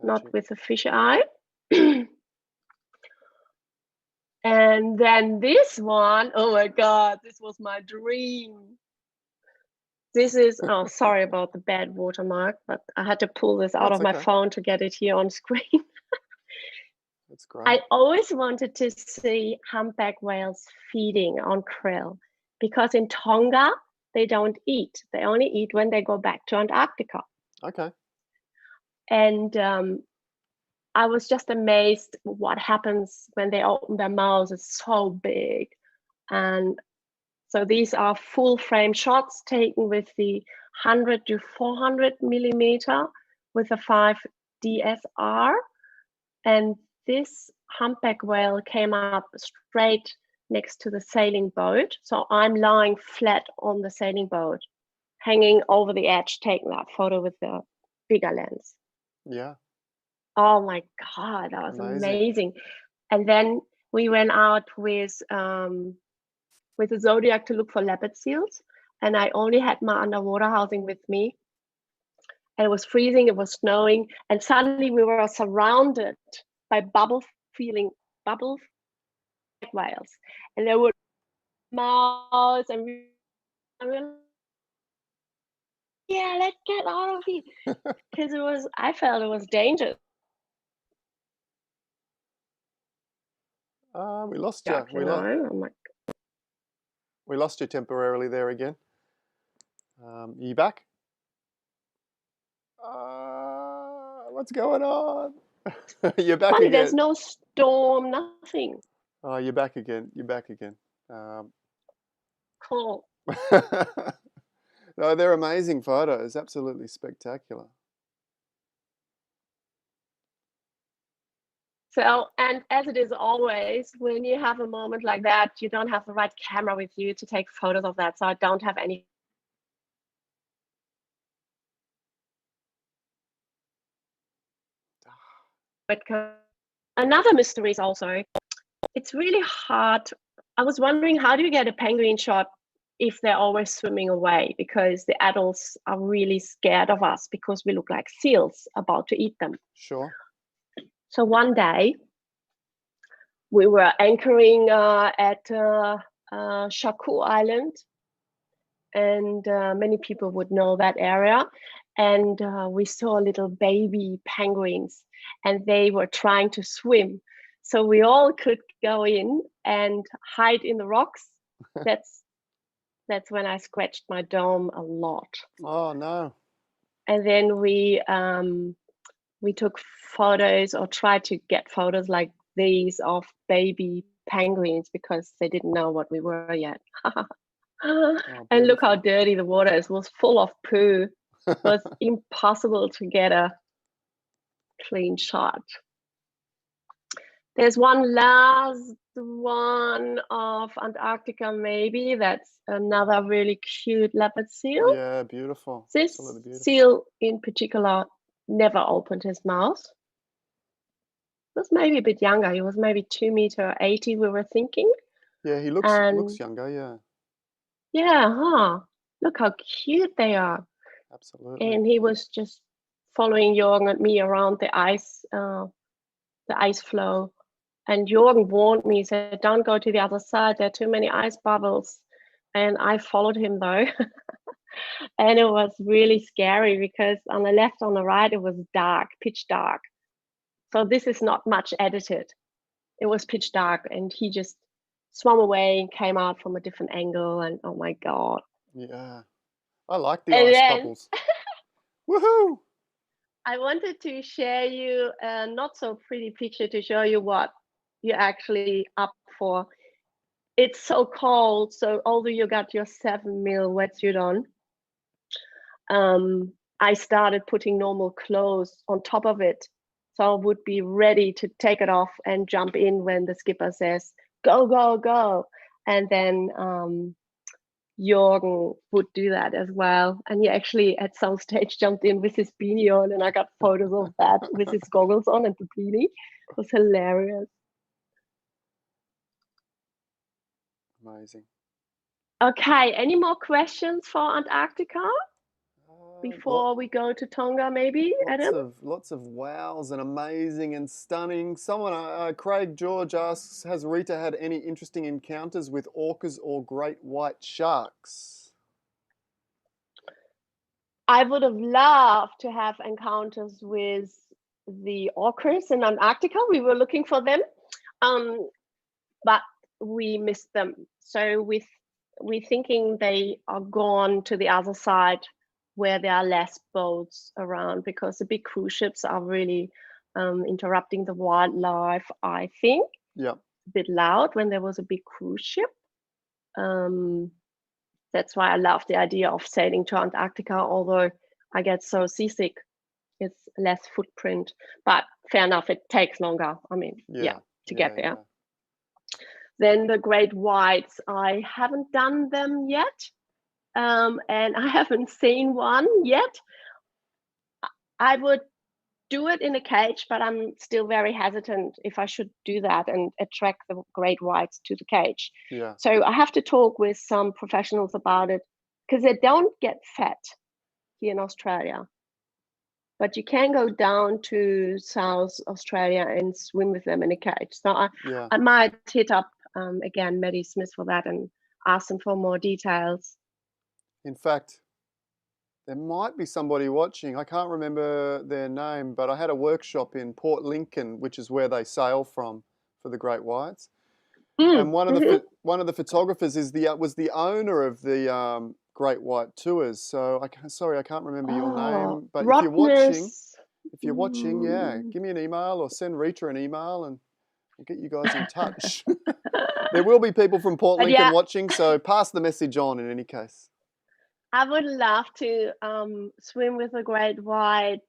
[SPEAKER 2] not with a fisheye. And then this one, oh my God, this was my dream. This is, oh, sorry about the bad watermark, but I had to pull this out
[SPEAKER 1] That's
[SPEAKER 2] of my
[SPEAKER 1] okay.
[SPEAKER 2] phone to get it here on screen.
[SPEAKER 1] That's great.
[SPEAKER 2] I always wanted to see humpback whales feeding on krill, because in Tonga, they don't eat. They only eat when they go back to Antarctica.
[SPEAKER 1] Okay.
[SPEAKER 2] And I was just amazed what happens when they open their mouths. It's so big. And so these are full frame shots taken with the 100 to 400 millimeter with a 5 DSR. And this humpback whale came up straight next to the sailing boat. So I'm lying flat on the sailing boat, hanging over the edge, taking that photo with the bigger lens.
[SPEAKER 1] Yeah.
[SPEAKER 2] Oh my God, that was amazing. And then we went out with the Zodiac to look for leopard seals. And I only had my underwater housing with me. And it was freezing, it was snowing. And suddenly we were surrounded by bubble whales. And there were mouths and we were, yeah, let's get out of here. Because I felt it was dangerous.
[SPEAKER 1] We lost you. We lost you temporarily there again. You back? What's going on? You're back
[SPEAKER 2] Funny,
[SPEAKER 1] again.
[SPEAKER 2] there's no storm, nothing.
[SPEAKER 1] Oh, you're back again. You're back again.
[SPEAKER 2] Cool.
[SPEAKER 1] No, they're amazing photos. Absolutely spectacular.
[SPEAKER 2] So, and as it is always, when you have a moment like that, you don't have the right camera with you to take photos of that. So I don't have any. But another mystery is also, it's really hard. I was wondering, how do you get a penguin shot if they're always swimming away? Because the adults are really scared of us because we look like seals about to eat them.
[SPEAKER 1] Sure.
[SPEAKER 2] So one day, we were anchoring at Shaku Island, and many people would know that area. And we saw little baby penguins, and they were trying to swim. So we all could go in and hide in the rocks. That's when I scratched my dome a lot.
[SPEAKER 1] Oh no.
[SPEAKER 2] And then we took photos, or tried to get photos like these of baby penguins, because they didn't know what we were yet. And look how dirty the water is. It was full of poo. It was impossible to get a clean shot. There's one last one of Antarctica, maybe. That's another really cute leopard seal.
[SPEAKER 1] Yeah, beautiful.
[SPEAKER 2] This
[SPEAKER 1] Absolutely beautiful.
[SPEAKER 2] seal in particular never opened his mouth. He was maybe a bit younger. He was maybe 2.80 meters, we were thinking.
[SPEAKER 1] Yeah, he looks younger, yeah.
[SPEAKER 2] Yeah, huh? Look how cute they are.
[SPEAKER 1] Absolutely.
[SPEAKER 2] And he was just following Jorgen and me around the ice flow. And Jorgen warned me, he said, don't go to the other side, there are too many ice bubbles. And I followed him though. And it was really scary because on the left, on the right, it was dark, pitch dark. So this is not much edited. It was pitch dark, and he just swam away and came out from a different angle, and oh my God.
[SPEAKER 1] Yeah, I like the ice bubbles. Woohoo!
[SPEAKER 2] I wanted to share you a not so pretty picture to show you what you're actually up for. It's so cold, so although you got your 7mm wetsuit on, I started putting normal clothes on top of it, so I would be ready to take it off and jump in when the skipper says, go, go, go. And then Jorgen would do that as well. And he actually at some stage jumped in with his beanie on, and I got photos of that with his goggles on and the beanie. It was hilarious.
[SPEAKER 1] Amazing.
[SPEAKER 2] Okay, any more questions for Antarctica? before we go to Tonga, maybe, Adam?
[SPEAKER 1] Lots of wows and amazing and stunning. Someone, Craig George asks, has Rita had any interesting encounters with orcas or great white sharks?
[SPEAKER 2] I would have loved to have encounters with the orcas in Antarctica. We were looking for them, but we missed them. So we're thinking they are gone to the other side where there are less boats around, because the big cruise ships are really interrupting the wildlife, I think.
[SPEAKER 1] Yeah.
[SPEAKER 2] A bit loud when there was a big cruise ship. That's why I love the idea of sailing to Antarctica, although I get so seasick. It's less footprint, but fair enough, it takes longer. I mean, to get there.
[SPEAKER 1] Yeah.
[SPEAKER 2] Then the great whites, I haven't done them yet, and I haven't seen one yet. I would do it in a cage, but I'm still very hesitant if I should do that and attract the great whites to the cage.
[SPEAKER 1] Yeah.
[SPEAKER 2] So I have to talk with some professionals about it, because they don't get fat here in Australia. But you can go down to South Australia and swim with them in a cage. So I might hit up again 𝗦𝘆𝗱𝗍𝗪 for that and ask them for more details.
[SPEAKER 1] In fact, there might be somebody watching. I can't remember their name, but I had a workshop in Port Lincoln, which is where they sail from for the great whites. And one of the photographers was the owner of the great white tours. So sorry, I can't remember your name. But if you're watching, yeah, give me an email or send Rita an email and we'll get you guys in touch. There will be people from Port Lincoln watching, so pass the message on in any case.
[SPEAKER 2] I would love to swim with a great white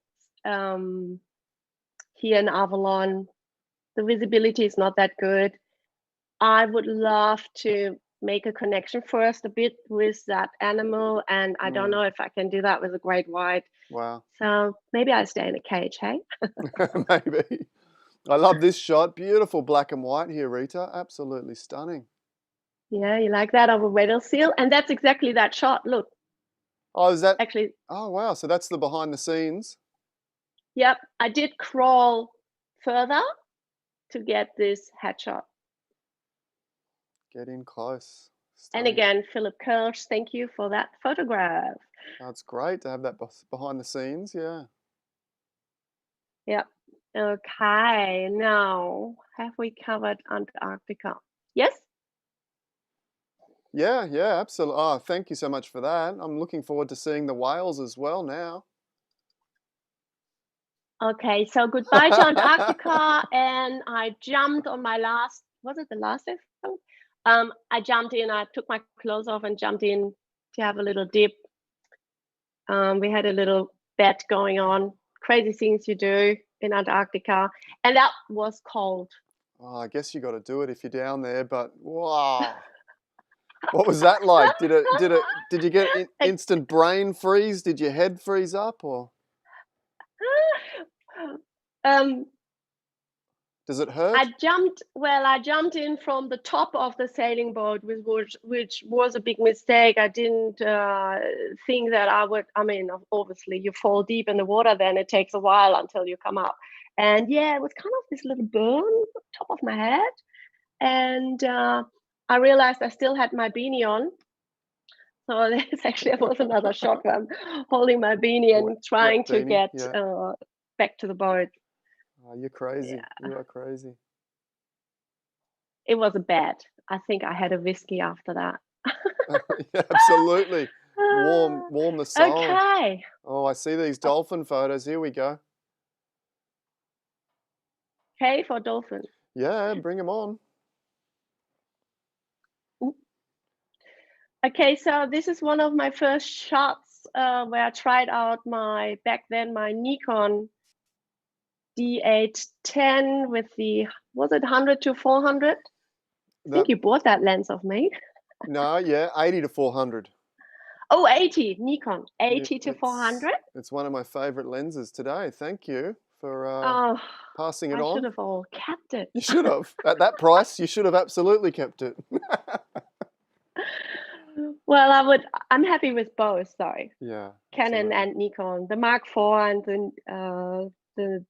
[SPEAKER 2] here in Avalon. The visibility is not that good. I would love to make a connection first a bit with that animal, and I don't know if I can do that with a great white.
[SPEAKER 1] Wow.
[SPEAKER 2] So maybe I stay in a cage, hey?
[SPEAKER 1] Maybe. I love this shot. Beautiful black and white here, Rita. Absolutely stunning.
[SPEAKER 2] Yeah, you like that of a whale seal? And that's exactly that shot. Look.
[SPEAKER 1] Oh, is that
[SPEAKER 2] actually?
[SPEAKER 1] Oh, wow. So that's the behind the scenes.
[SPEAKER 2] Yep. I did crawl further to get this headshot.
[SPEAKER 1] Get in close.
[SPEAKER 2] Stunning. And again, 𝗲𝗃𝗃, thank you for that photograph.
[SPEAKER 1] That's great to have that behind the scenes. Yeah.
[SPEAKER 2] Yep. Okay. Now, have we covered Antarctica? Yes?
[SPEAKER 1] Yeah, absolutely. Oh, thank you so much for that. I'm looking forward to seeing the whales as well now.
[SPEAKER 2] Okay, so goodbye to Antarctica, and I jumped on my last, was it the last episode? I jumped in, I took my clothes off and jumped in to have a little dip. We had a little bet going on, crazy things you do in Antarctica, and that was cold.
[SPEAKER 1] Oh, I guess you got to do it if you're down there, but wow. What was that like? Did you get instant brain freeze? Did your head freeze up, or? Does it hurt?
[SPEAKER 2] I jumped in from the top of the sailing boat, which was a big mistake. I didn't think that I would. I mean, obviously, you fall deep in the water, then it takes a while until you come up. And yeah, it was kind of this little burn on top of my head, and I realized I still had my beanie on. So there was another shot where I'm holding my beanie and trying to get back to the boat.
[SPEAKER 1] Oh, you're crazy. Yeah. You are crazy.
[SPEAKER 2] It was a bet. I think I had a whiskey after that.
[SPEAKER 1] Yeah, absolutely. Warm the soul.
[SPEAKER 2] Okay.
[SPEAKER 1] Oh, I see these dolphin photos. Here we go.
[SPEAKER 2] Okay, for dolphins.
[SPEAKER 1] Yeah, bring them on.
[SPEAKER 2] Okay, so this is one of my first shots where I tried out back then my Nikon D810 with the, was it 100 to 400? I think you bought that lens of me.
[SPEAKER 1] No, yeah, 80 to 400.
[SPEAKER 2] Oh, 80, Nikon, 80 to 400.
[SPEAKER 1] It's one of my favorite lenses today. Thank you for passing it on.
[SPEAKER 2] I should have all kept it.
[SPEAKER 1] You should have. At that price, you should have absolutely kept it.
[SPEAKER 2] Well, I'm happy with both. Sorry,
[SPEAKER 1] Yeah.
[SPEAKER 2] Canon
[SPEAKER 1] Absolutely.
[SPEAKER 2] and Nikon, the Mark IV and the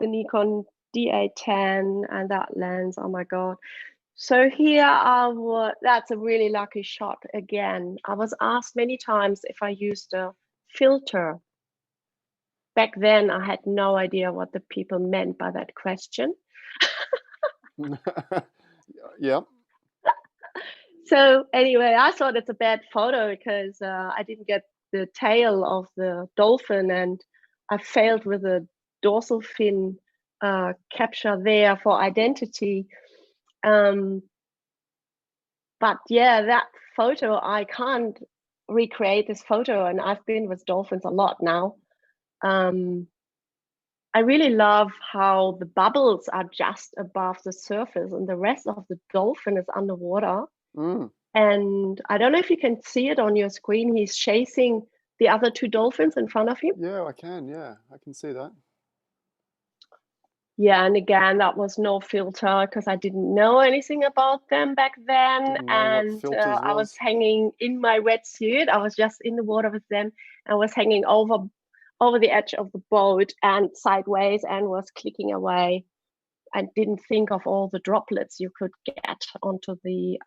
[SPEAKER 2] Nikon D810 and that lens. Oh my God. So here that's a really lucky shot again. I was asked many times if I used a filter. Back then, I had no idea what the people meant by that question.
[SPEAKER 1] Yeah.
[SPEAKER 2] So anyway, I thought it's a bad photo because I didn't get the tail of the dolphin, and I failed with the dorsal fin capture there for identity. But yeah, that photo, I can't recreate this photo, and I've been with dolphins a lot now. I really love how the bubbles are just above the surface and the rest of the dolphin is underwater.
[SPEAKER 1] Mm.
[SPEAKER 2] And I don't know if you can see it on your screen. He's chasing the other two dolphins in front of him.
[SPEAKER 1] Yeah, I can. Yeah, I can see that.
[SPEAKER 2] Yeah, and again, that was no filter because I didn't know anything about them back then.
[SPEAKER 1] Didn't know what filters
[SPEAKER 2] I was
[SPEAKER 1] was.
[SPEAKER 2] hanging in my wetsuit. I was just in the water with them. I was hanging over the edge of the boat and sideways and was clicking away. I didn't think of all the droplets you could get onto the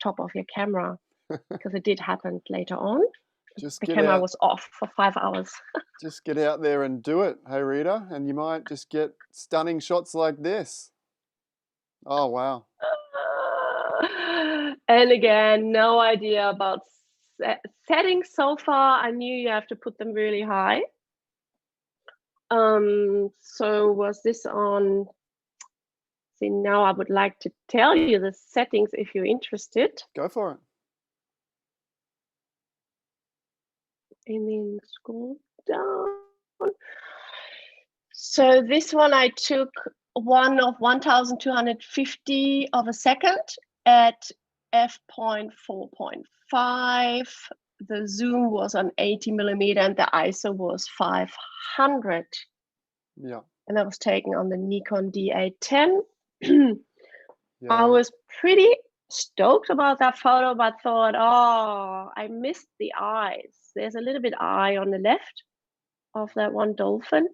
[SPEAKER 2] top of your camera because it did happen later on.
[SPEAKER 1] Just
[SPEAKER 2] The
[SPEAKER 1] get
[SPEAKER 2] camera
[SPEAKER 1] out.
[SPEAKER 2] was off for 5 hours.
[SPEAKER 1] Just get out there and do it, hey Rita, and you might just get stunning shots like this. Oh wow.
[SPEAKER 2] And again, no idea about settings so far. I knew you have to put them really high. So was this on? See, now I would like to tell you the settings if you're interested.
[SPEAKER 1] Go for it.
[SPEAKER 2] And then scroll down. So this one I took one of 1250 of a second at f.4.5. The zoom was on 80mm and the ISO was 500.
[SPEAKER 1] Yeah.
[SPEAKER 2] And that was taken on the Nikon D810.
[SPEAKER 1] Yeah.
[SPEAKER 2] I was pretty stoked about that photo, but thought, oh, I missed the eyes. There's a little bit eye on the left of that one dolphin.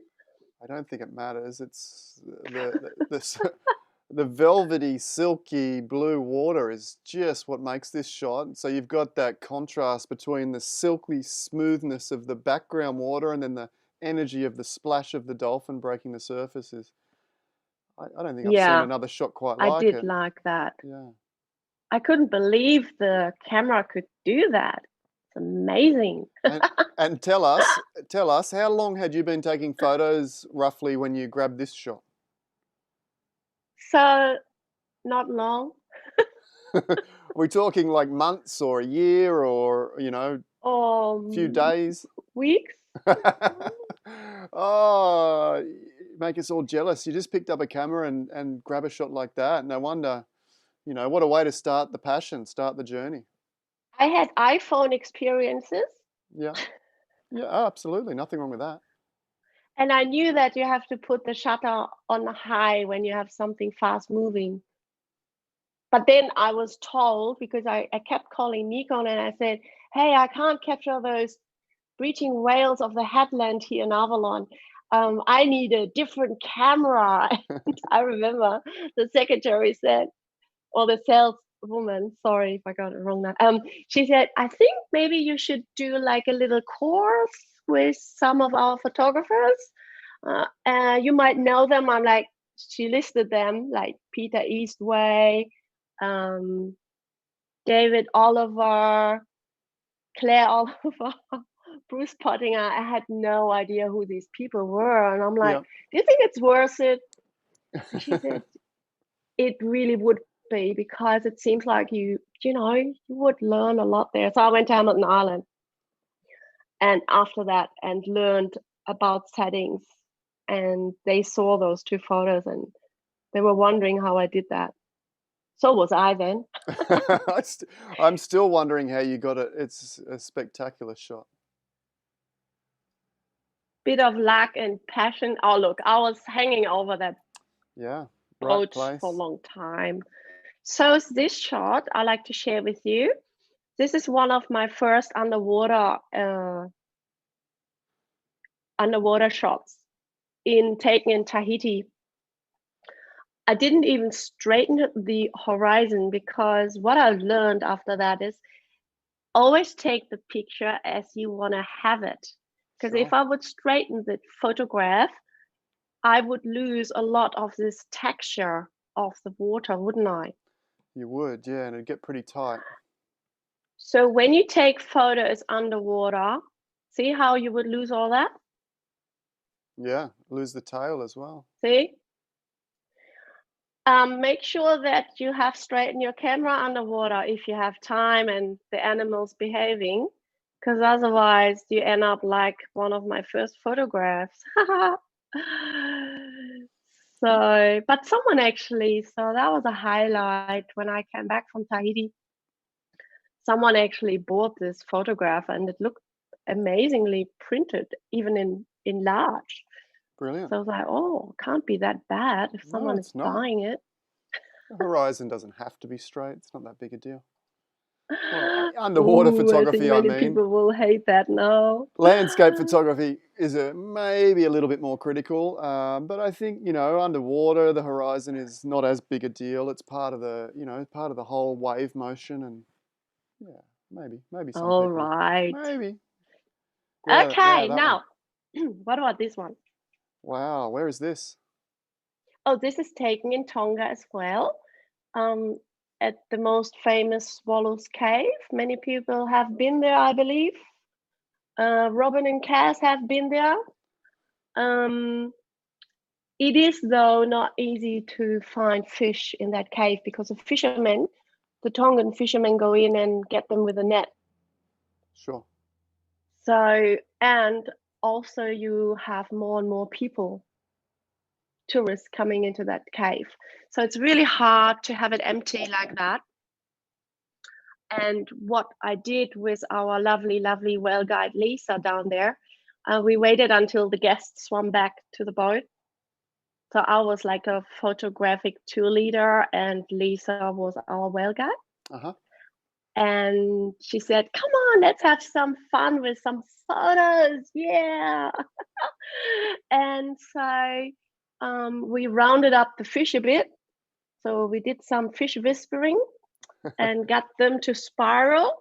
[SPEAKER 1] I don't think it matters. It's the velvety, silky blue water is just what makes this shot. So you've got that contrast between the silky smoothness of the background water and then the energy of the splash of the dolphin breaking the surfaces. I don't think I've seen another shot quite like it.
[SPEAKER 2] I did like that.
[SPEAKER 1] Yeah.
[SPEAKER 2] I couldn't believe the camera could do that. It's amazing.
[SPEAKER 1] And tell us, how long had you been taking photos roughly when you grabbed this shot?
[SPEAKER 2] So, not long.
[SPEAKER 1] We're talking like months or a year or, a few days?
[SPEAKER 2] Weeks.
[SPEAKER 1] Oh, you make us all jealous. You just picked up a camera and grab a shot like that. No wonder, what a way to start the passion, start the journey.
[SPEAKER 2] I had iPhone experiences.
[SPEAKER 1] Yeah. Yeah, oh, absolutely. Nothing wrong with that.
[SPEAKER 2] And I knew that you have to put the shutter on high when you have something fast moving. But then I was told, because I kept calling Nikon and I said, hey, I can't capture those breaching whales of the headland here in Avalon. I need a different camera. And I remember the secretary said, or the saleswoman, sorry if I got it wrong now. She said, I think maybe you should do like a little course with some of our photographers. You might know them. I'm like, she listed them like Peter Eastway, David Oliver, Claire Oliver, Bruce Pottinger. I had no idea who these people were. And I'm like, do you think it's worth it? And she said, it really would be, because it seems like you would learn a lot there. So I went to Hamilton Island and after that and learned about settings, and they saw those two photos and they were wondering how I did that. So was I then.
[SPEAKER 1] I'm still wondering how you got it. It's a spectacular shot.
[SPEAKER 2] Bit of luck and passion. Oh, look, I was hanging over that boat for a long time. So this shot I like to share with you. This is one of my first underwater shots taken in Tahiti. I didn't even straighten the horizon, because what I've learned after that is always take the picture as you want to have it. Because if I would straighten the photograph, I would lose a lot of this texture of the water, wouldn't I?
[SPEAKER 1] You would, yeah, and it'd get pretty tight.
[SPEAKER 2] So when you take photos underwater, see how you would lose all that?
[SPEAKER 1] Yeah, lose the tail as well.
[SPEAKER 2] See? Make sure that you have straightened your camera underwater if you have time and the animal's behaving, because otherwise you end up like one of my first photographs. But someone actually, so that was a highlight when I came back from Tahiti. Someone actually bought this photograph and it looked amazingly printed, even in large.
[SPEAKER 1] Brilliant.
[SPEAKER 2] So I was like, oh, can't be that bad if someone is buying it.
[SPEAKER 1] The horizon doesn't have to be straight. It's not that big a deal. Well, underwater photography,
[SPEAKER 2] I think many people will hate that now.
[SPEAKER 1] Landscape photography is maybe a little bit more critical, but I think, you know, underwater, the horizon is not as big a deal. It's part of the, you know, part of the whole wave motion, and yeah, maybe some
[SPEAKER 2] All
[SPEAKER 1] people.
[SPEAKER 2] right.
[SPEAKER 1] Maybe.
[SPEAKER 2] Okay, now, what about this one?
[SPEAKER 1] Wow, where is this?
[SPEAKER 2] Oh, this is taken in Tonga as well, at the most famous Swallows Cave. Many people have been there, I believe. Robin and Cass have been there. It is, though, not easy to find fish in that cave, because the Tongan fishermen go in and get them with a net.
[SPEAKER 1] Sure.
[SPEAKER 2] So, and also you have more and more people, tourists coming into that cave. So it's really hard to have it empty like that. And what I did with our lovely, lovely whale guide Lisa down there, we waited until the guests swam back to the boat. So I was like a photographic tour leader and Lisa was our whale guide. And she said, come on, let's have some fun with some photos. Yeah. And so we rounded up the fish a bit. So we did some fish whispering and got them to spiral.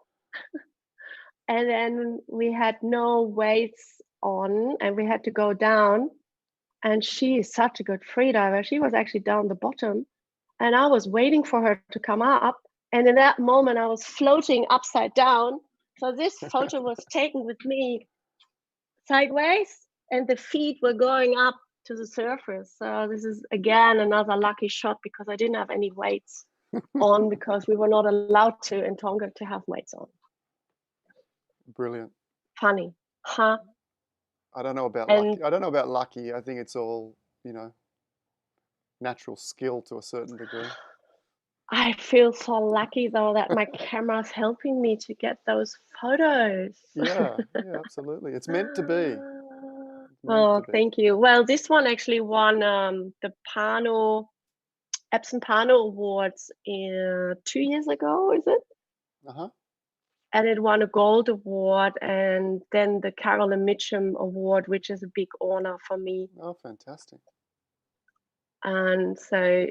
[SPEAKER 2] And then we had no weights on and we had to go down. And she is such a good freediver. She was actually down the bottom. And I was waiting for her to come up. And in that moment, I was floating upside down. So this photo was taken with me sideways, and the feet were going up to the surface. So this is, again, another lucky shot, because I didn't have any weights on, because we were not allowed to in Tonga to have weights on.
[SPEAKER 1] Brilliant.
[SPEAKER 2] Funny, huh?
[SPEAKER 1] I don't know about lucky. I don't know about lucky. I think it's all, you know, natural skill to a certain degree.
[SPEAKER 2] I feel so lucky, though, that my camera's helping me to get those photos.
[SPEAKER 1] Yeah, absolutely. It's meant to be.
[SPEAKER 2] Thank you. Well, this one actually won the Epson Pano Awards 2 years ago, is it? And it won a gold award and then the Carolyn Mitchum Award, which is a big honor for me.
[SPEAKER 1] Oh, fantastic.
[SPEAKER 2] And so,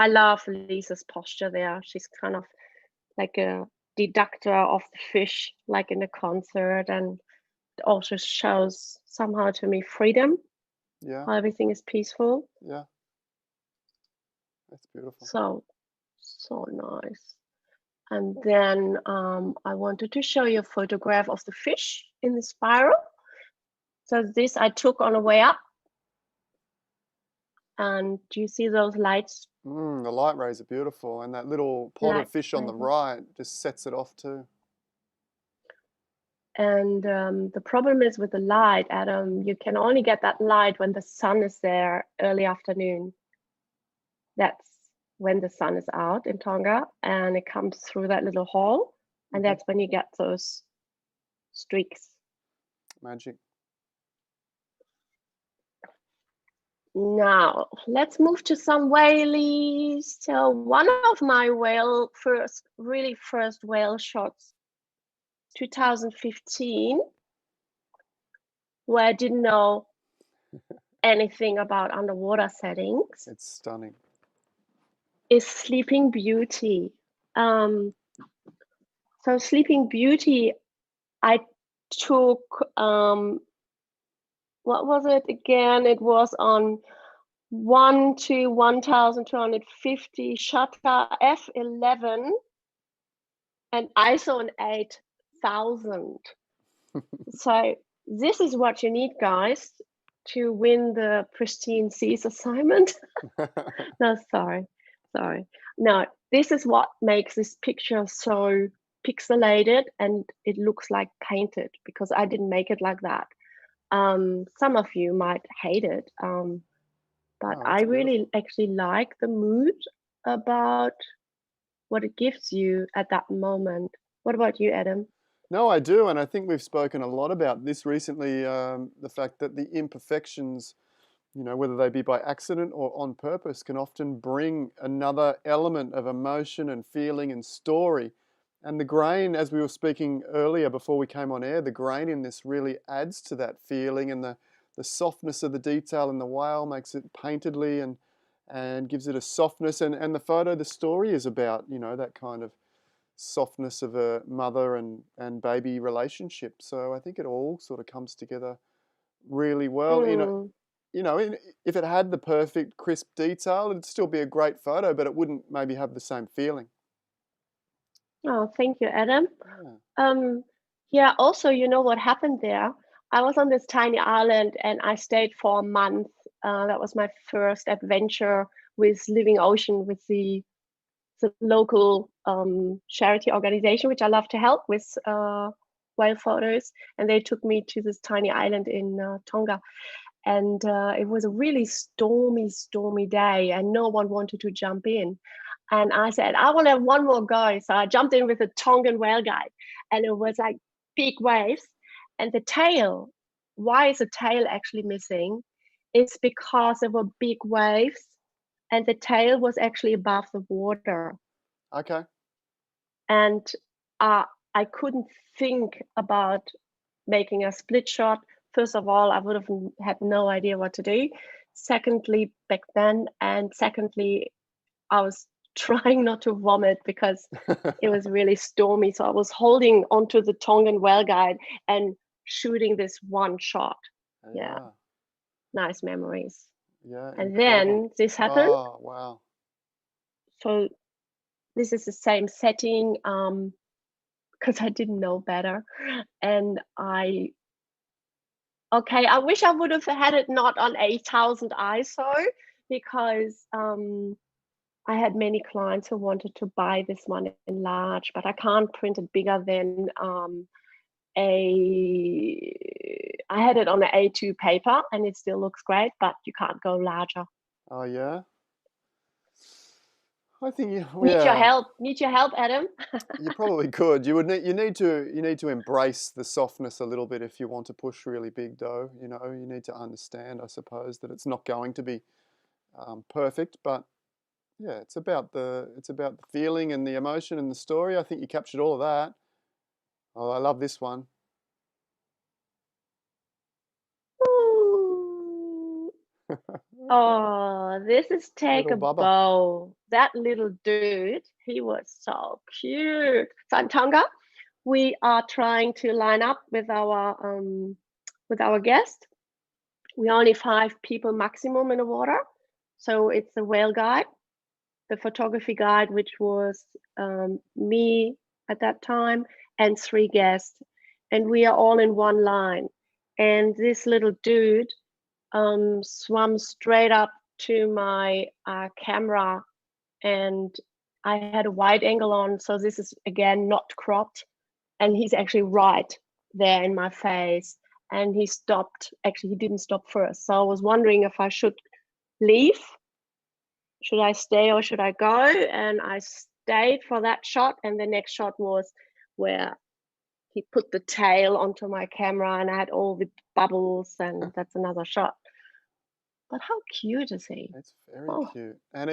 [SPEAKER 2] I love Lisa's posture there. She's kind of like a deductor of the fish, like in a concert, and it also shows somehow to me freedom.
[SPEAKER 1] Yeah.
[SPEAKER 2] How everything is peaceful.
[SPEAKER 1] Yeah. That's beautiful.
[SPEAKER 2] So nice. And then I wanted to show you a photograph of the fish in the spiral. So this I took on the way up. And do you see those lights?
[SPEAKER 1] The light rays are beautiful. And that little pot of fish on the right just sets it off too.
[SPEAKER 2] And the problem is with the light, Adam, you can only get that light when the sun is there early afternoon. That's when the sun is out in Tonga, and it comes through that little hole, and that's when you get those streaks.
[SPEAKER 1] Magic.
[SPEAKER 2] Now let's move to some whales. So one of my first whale shots, 2015, where I didn't know anything about underwater settings.
[SPEAKER 1] It's stunning.
[SPEAKER 2] Is Sleeping Beauty. So Sleeping Beauty, I took, what was it again? It was on 1 to 1250 shutter f11 and ISO an 8000. So this is what you need, guys, to win the Pristine Seas assignment. No, sorry. No, this is what makes this picture so pixelated and it looks like painted, because I didn't make it like that. Some of you might hate it, but I really actually like the mood about what it gives you at that moment. What about you, Adam?
[SPEAKER 1] No, I do, and I think we've spoken a lot about this recently, the fact that the imperfections, you know, whether they be by accident or on purpose, can often bring another element of emotion and feeling and story. And the grain, as we were speaking earlier before we came on air, the grain in this really adds to that feeling, and the softness of the detail in the whale makes it paintedly and gives it a softness. And the photo, the story is about, you know, that kind of softness of a mother and baby relationship. So I think it all sort of comes together really well. If it had the perfect crisp detail, it'd still be a great photo, but it wouldn't maybe have the same feeling.
[SPEAKER 2] Oh, thank you, Adam.
[SPEAKER 1] Yeah.
[SPEAKER 2] Yeah, also, you know what happened there? I was on this tiny island and I stayed for a month. That was my first adventure with Living Ocean, with the local charity organization, which I love to help with whale photos. And they took me to this tiny island in Tonga. And it was a really stormy day and no one wanted to jump in. And I said, I want to have one more go. So I jumped in with a Tongan whale guide, and it was like big waves. And the tail, why is the tail actually missing? It's because there were big waves and the tail was actually above the water.
[SPEAKER 1] Okay.
[SPEAKER 2] And I couldn't think about making a split shot. First of all, I would have had no idea what to do. Secondly, back then, and secondly, I was trying not to vomit because it was really stormy. So I was holding onto the Tongan whale guide and shooting this one shot. Yeah. Nice memories.
[SPEAKER 1] Yeah.
[SPEAKER 2] And
[SPEAKER 1] incredible.
[SPEAKER 2] then this happened.
[SPEAKER 1] Oh, wow.
[SPEAKER 2] So this is the same setting, because I didn't know better. And I wish I would have had it not on 8000 ISO, because I had many clients who wanted to buy this one in large, but I can't print it bigger than I had it on an A2 paper and it still looks great, but you can't go larger.
[SPEAKER 1] Oh, yeah? I think
[SPEAKER 2] Need your help. Need your help, Adam.
[SPEAKER 1] You probably could. You need to embrace the softness a little bit if you want to push really big dough. You know, you need to understand, I suppose, that it's not going to be perfect, but yeah, it's about the feeling and the emotion and the story. I think you captured all of that. Oh, I love this one.
[SPEAKER 2] Oh, this is 𝗃𝗲𝗊𝗆. That little dude, he was so cute. So in Tonga, we are trying to line up with our guest. We're only 5 people maximum in the water. So it's a whale guide, the photography guide, which was me at that time, and 3 guests. And we are all in one line. And this little dude swam straight up to my camera, and I had a wide angle on, so this is again not cropped, and he's actually right there in my face, and he stopped. Actually, he didn't stop first, so I was wondering if I should leave, should I stay or should I go, and I stayed for that shot. And the next shot was where he put the tail onto my camera and I had all the bubbles, and that's another shot. But how cute is he?
[SPEAKER 1] It's very
[SPEAKER 2] Oh,
[SPEAKER 1] cute. And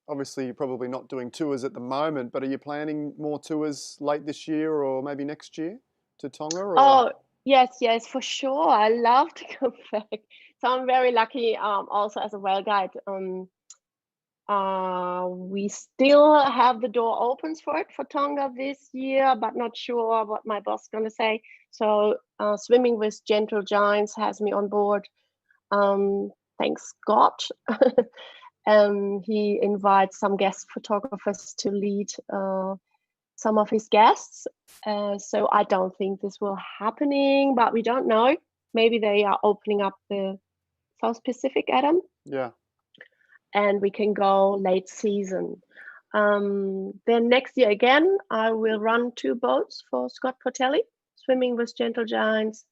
[SPEAKER 1] obviously, you're probably not doing tours at the moment, but are you planning more tours late this year or maybe next year to Tonga? Or
[SPEAKER 2] oh yes, yes, for sure. I love to go back. So I'm very lucky. Also as a whale guide. We still have the door opens for it for Tonga this year, but not sure what my boss is going to say. So Swimming with Gentle Giants has me on board. Thanks God. He invites some guest photographers to lead some of his guests. So I don't think this will happening, but we don't know. Maybe they are opening up the South Pacific, Adam.
[SPEAKER 1] yeah.
[SPEAKER 2] And we can go late season. Then next year again, I will run 2 boats for 𝗏𝗏𝗘𝗬𝗘, Swimming with Gentle Giants,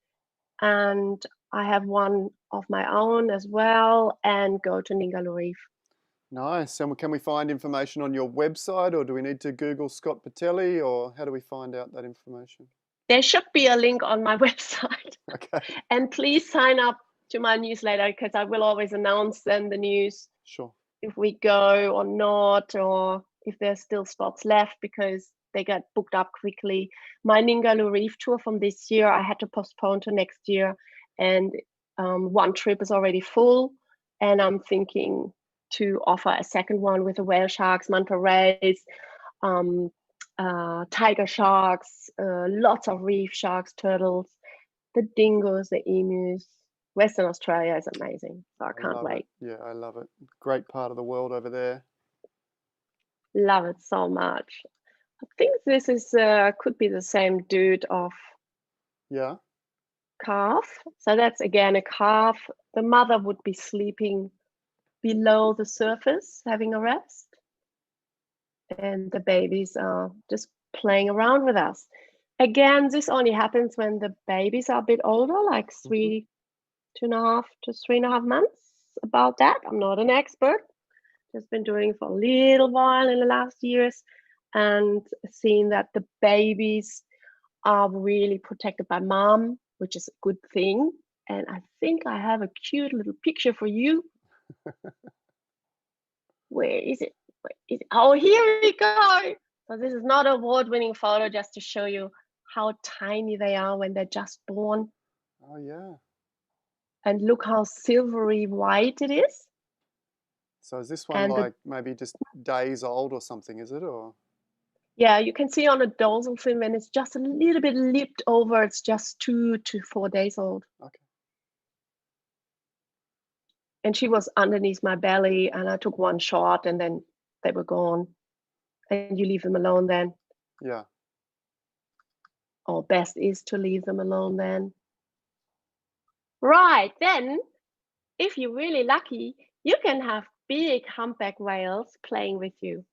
[SPEAKER 2] and I have one of my own as well, and go to Ningaloo Reef.
[SPEAKER 1] Nice. And can we find information on your website, or do we need to Google 𝗏𝗏𝗘𝗬𝗘, or how do we find out that information?
[SPEAKER 2] There should be a link on my website.
[SPEAKER 1] Okay.
[SPEAKER 2] And please sign up to my newsletter, because I will always announce then the news.
[SPEAKER 1] Sure.
[SPEAKER 2] If we go or not, or if there's still spots left, because they get booked up quickly. My Ningaloo Reef tour from this year, I had to postpone to next year, and one trip is already full, and I'm thinking to offer a second one with the whale sharks, manta rays, tiger sharks, lots of reef sharks, turtles, the dingoes, the emus. Western Australia is amazing, so I can't wait.
[SPEAKER 1] Yeah, I love it. Great part of the world over there.
[SPEAKER 2] Love it so much. I think this is could be the same dude of calf. So that's again a calf. The mother would be sleeping below the surface, having a rest, and the babies are just playing around with us. Again, this only happens when the babies are a bit older, like 2.5 to 3.5 months. About that, I'm not an expert. Just been doing it for a little while in the last years, and seeing that the babies are really protected by mom, which is a good thing. And I think I have a cute little picture for you. Where is it? Oh, here we go. So this is not an award-winning photo, just to show you how tiny they are when they're just born.
[SPEAKER 1] Oh yeah.
[SPEAKER 2] And look how silvery white it is.
[SPEAKER 1] So is this one like maybe just days old or something, is it? Or
[SPEAKER 2] yeah, you can see on a dorsal fin when it's just a little bit lipped over, it's just 2 to 4 days old.
[SPEAKER 1] Okay.
[SPEAKER 2] And she was underneath my belly, and I took one shot, and then they were gone. And you leave them alone then.
[SPEAKER 1] Yeah.
[SPEAKER 2] Or best is to leave them alone then. Right, then, if you're really lucky, you can have big humpback whales playing with you.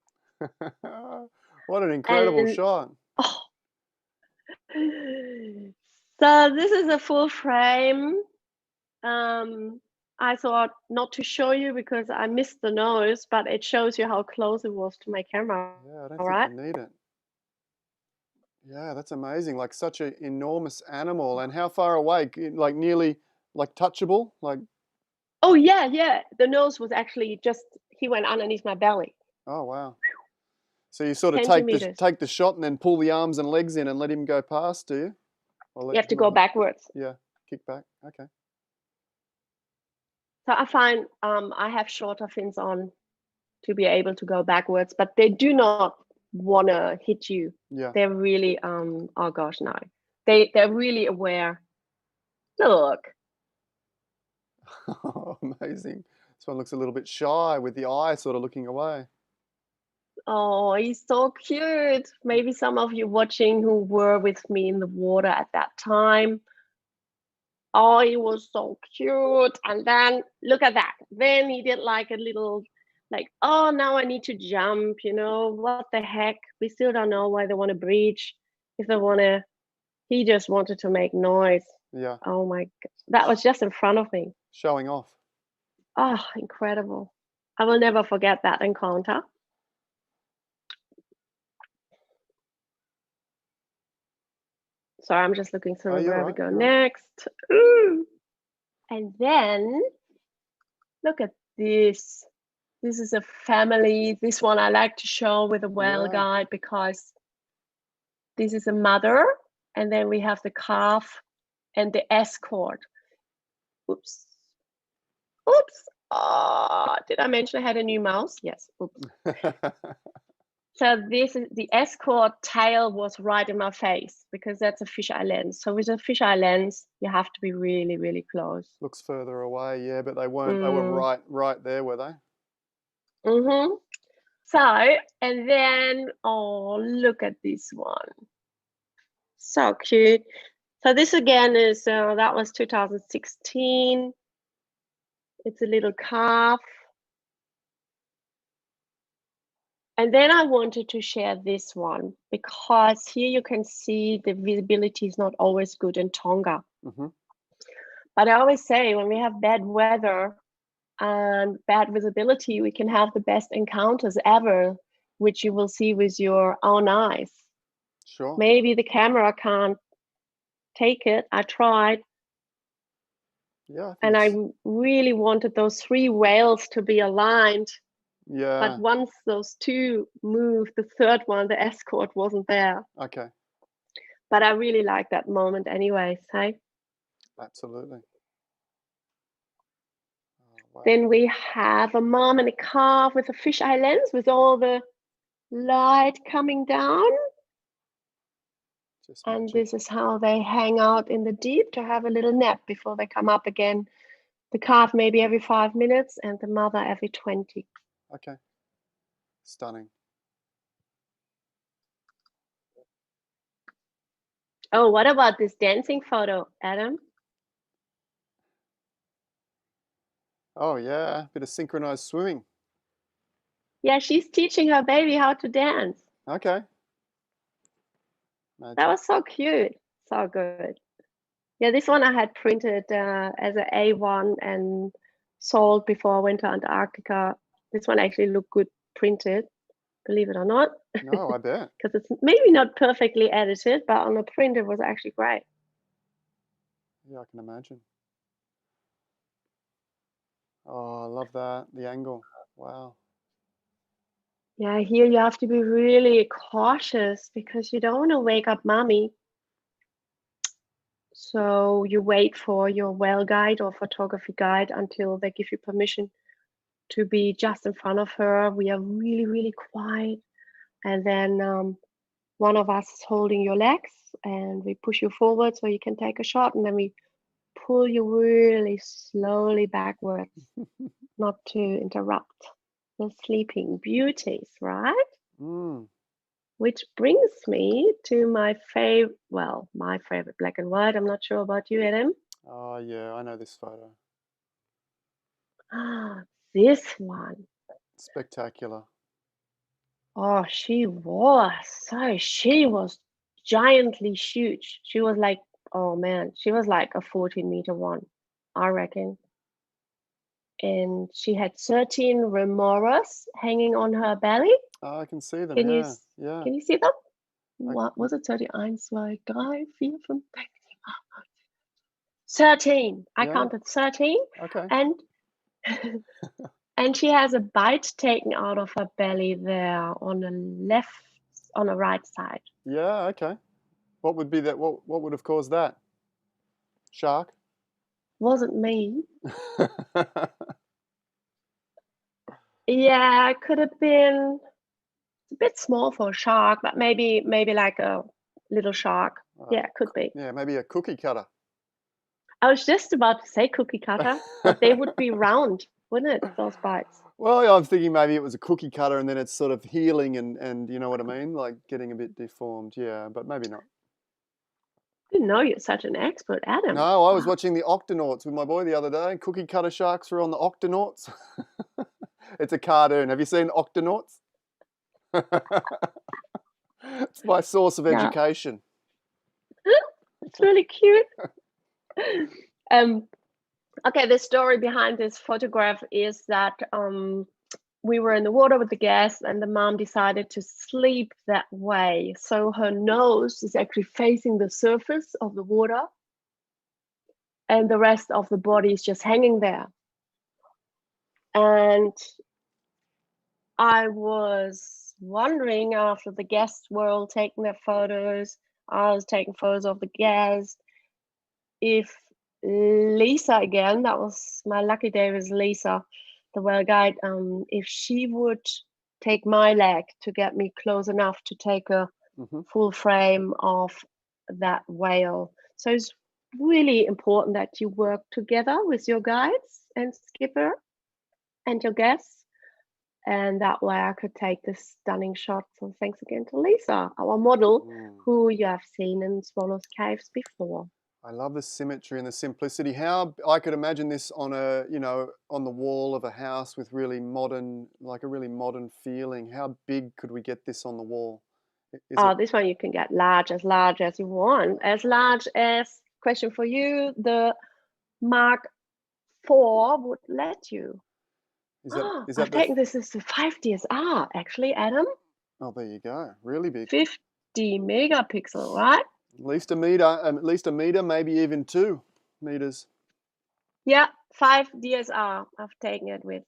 [SPEAKER 1] What an incredible shot.
[SPEAKER 2] Oh. So this is a full frame. I thought not to show you because I missed the nose, but it shows you how close it was to my camera.
[SPEAKER 1] Yeah, I don't think you need it. Yeah, that's amazing. Like such an enormous animal. And how far away? Like nearly like touchable? Like
[SPEAKER 2] oh yeah, yeah. The nose was actually just, he went underneath my belly.
[SPEAKER 1] Oh wow. So you sort of take the shot and then pull the arms and legs in and let him go past, do you?
[SPEAKER 2] You have to go backwards.
[SPEAKER 1] Yeah, kick back. Okay.
[SPEAKER 2] So I find I have shorter fins on to be able to go backwards, but they do not want to hit you.
[SPEAKER 1] Yeah.
[SPEAKER 2] They're really, oh gosh, no. They're really aware. Look.
[SPEAKER 1] Oh, amazing. This one looks a little bit shy with the eye sort of looking away.
[SPEAKER 2] Oh, he's so cute. Maybe some of you watching who were with me in the water at that time. Oh, he was so cute. And then look at that. Then he did like a little, like, oh, now I need to jump, you know, what the heck? We still don't know why they want to breach. If they want to, he just wanted to make noise.
[SPEAKER 1] Yeah.
[SPEAKER 2] Oh my God. That was just in front of me.
[SPEAKER 1] Showing off.
[SPEAKER 2] Oh, incredible. I will never forget that encounter. Sorry, I'm just looking through where we go next. Ooh. And then Look at this. This is a family. This one I like to show with a whale guide because this is a mother, and then we have the calf and the escort. Oops. Oops. Oh, did I mention I had a new mouse? Yes. Oops. So this is the escort tail was right in my face because that's a fisheye lens. So with a fisheye lens, you have to be really, really close.
[SPEAKER 1] Looks further away, yeah, but they weren't. They were right there, were they?
[SPEAKER 2] So, and then, oh, look at this one. So cute. So this again is, that was 2016. It's a little calf. And then I wanted to share this one because here you can see the visibility is not always good in Tonga. But I always say when we have bad weather and bad visibility, we can have the best encounters ever, which you will see with your own eyes.
[SPEAKER 1] Sure.
[SPEAKER 2] Maybe the camera can't take it. I tried.
[SPEAKER 1] Yeah.
[SPEAKER 2] And I really wanted those 3 whales to be aligned.
[SPEAKER 1] Yeah.
[SPEAKER 2] But once those 2 moved, the third one, the escort, wasn't there.
[SPEAKER 1] Okay.
[SPEAKER 2] But I really like that moment anyways, hey?
[SPEAKER 1] Absolutely. Oh, wow.
[SPEAKER 2] Then we have a mom and a calf with a fisheye lens with all the light coming down. And this is how they hang out in the deep to have a little nap before they come up again. The calf maybe every 5 minutes and the mother every 20.
[SPEAKER 1] Okay. Stunning.
[SPEAKER 2] Oh, what about this dancing photo, Adam?
[SPEAKER 1] Oh yeah, bit of synchronized swimming.
[SPEAKER 2] Yeah, she's teaching her baby how to dance.
[SPEAKER 1] Okay.
[SPEAKER 2] That was so cute. So good. Yeah, this one I had printed as an A1 and sold before I went to Antarctica. This one actually looked good printed, believe it or not.
[SPEAKER 1] No, I bet.
[SPEAKER 2] Because it's maybe not perfectly edited, but on the print it was actually great.
[SPEAKER 1] Yeah, I can imagine. Oh, I love that. The angle. Wow.
[SPEAKER 2] Yeah, here you have to be really cautious because you don't want to wake up mommy. So you wait for your whale guide or photography guide until they give you permission to be just in front of her. We are really, really quiet. And then one of us is holding your legs and we push you forward so you can take a shot. And then we pull you really slowly backwards, not to interrupt the sleeping beauties, right? Which brings me to my favorite, well, my favorite black and white. I'm not sure about you, Adam.
[SPEAKER 1] Oh yeah, I know this photo.
[SPEAKER 2] Ah, this one.
[SPEAKER 1] Spectacular.
[SPEAKER 2] Oh, she was giantly huge. She was like, oh man, she was like a 14-meter one, I reckon. And she had 13 remoras hanging on her belly.
[SPEAKER 1] Oh, I can see them.
[SPEAKER 2] Can
[SPEAKER 1] Yeah.
[SPEAKER 2] you see them? What was it? 30, 1, 2, 3, 4, 5, 6, 13. I counted 13.
[SPEAKER 1] Okay.
[SPEAKER 2] And and she has a bite taken out of her belly there on the right side.
[SPEAKER 1] Yeah, okay. What would be that? What would have caused that? Shark?
[SPEAKER 2] Wasn't me. Yeah, it could have been a bit small for a shark, but maybe like a little shark. Yeah, it could be.
[SPEAKER 1] Yeah, maybe a cookie cutter.
[SPEAKER 2] I was just about to say cookie cutter, but they would be round, wouldn't it, those bites?
[SPEAKER 1] Well, I'm thinking maybe it was a cookie cutter and then it's sort of healing and you know what I mean? Like getting a bit deformed. Yeah, but maybe not.
[SPEAKER 2] Didn't know you're such an expert, Adam.
[SPEAKER 1] No, I was watching the Octonauts with my boy the other day. Cookie cutter sharks were on the Octonauts. It's a cartoon. Have you seen Octonauts? It's my source of education.
[SPEAKER 2] It's really cute. Okay, the story behind this photograph is that we were in the water with the guests and the mom decided to sleep that way. So her nose is actually facing the surface of the water and the rest of the body is just hanging there. And I was wondering, after the guests were all taking their photos, I was taking photos of the guests, if Lisa, again, that was my lucky day with Lisa, the whale guide, if she would take my leg to get me close enough to take a full frame of that whale. So it's really important that you work together with your guides and skipper and your guests, and that way I could take this stunning shot. So thanks again to Lisa, our model, who you have seen in Swallows Caves before.
[SPEAKER 1] I love the symmetry and the simplicity. How I could imagine this on a, on the wall of a house with really modern, like a really modern feeling. How big could we get this on the wall?
[SPEAKER 2] This one you can get large as you want. As large as, question for you, the Mark IV would let you. I've taken this as the 5 DSR, actually, Adam.
[SPEAKER 1] Oh, there you go. Really big.
[SPEAKER 2] 50 megapixel, right?
[SPEAKER 1] At least a meter, maybe even 2 meters.
[SPEAKER 2] Yeah, 5 DSR. I've taken it with.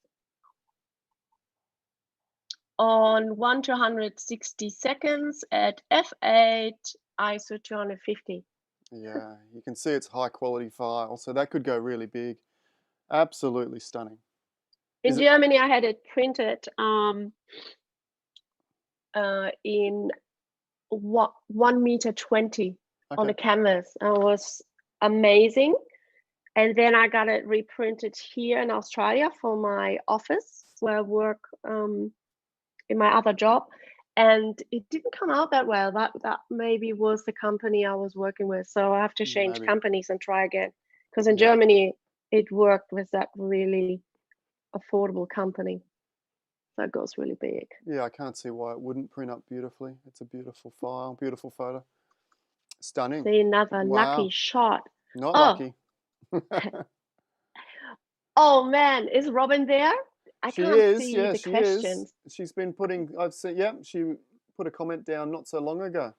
[SPEAKER 2] On 1 to 160 seconds at f8, ISO 250.
[SPEAKER 1] Yeah, you can see it's high quality file, so that could go really big. Absolutely stunning.
[SPEAKER 2] In Germany, I had it printed in 1 meter 20 on a canvas. It was amazing. And then I got it reprinted here in Australia for my office where I work in my other job, and it didn't come out that well. That maybe was the company I was working with, so I have to change companies and try again, because in Germany it worked with that really affordable company. That goes really big.
[SPEAKER 1] Yeah, I can't see why it wouldn't print up beautifully. It's a beautiful file, beautiful photo. Stunning.
[SPEAKER 2] See, another lucky shot.
[SPEAKER 1] Not lucky.
[SPEAKER 2] Oh man, is Robin there? I can't see the questions.
[SPEAKER 1] She's been putting, I've seen, she put a comment down not so long ago.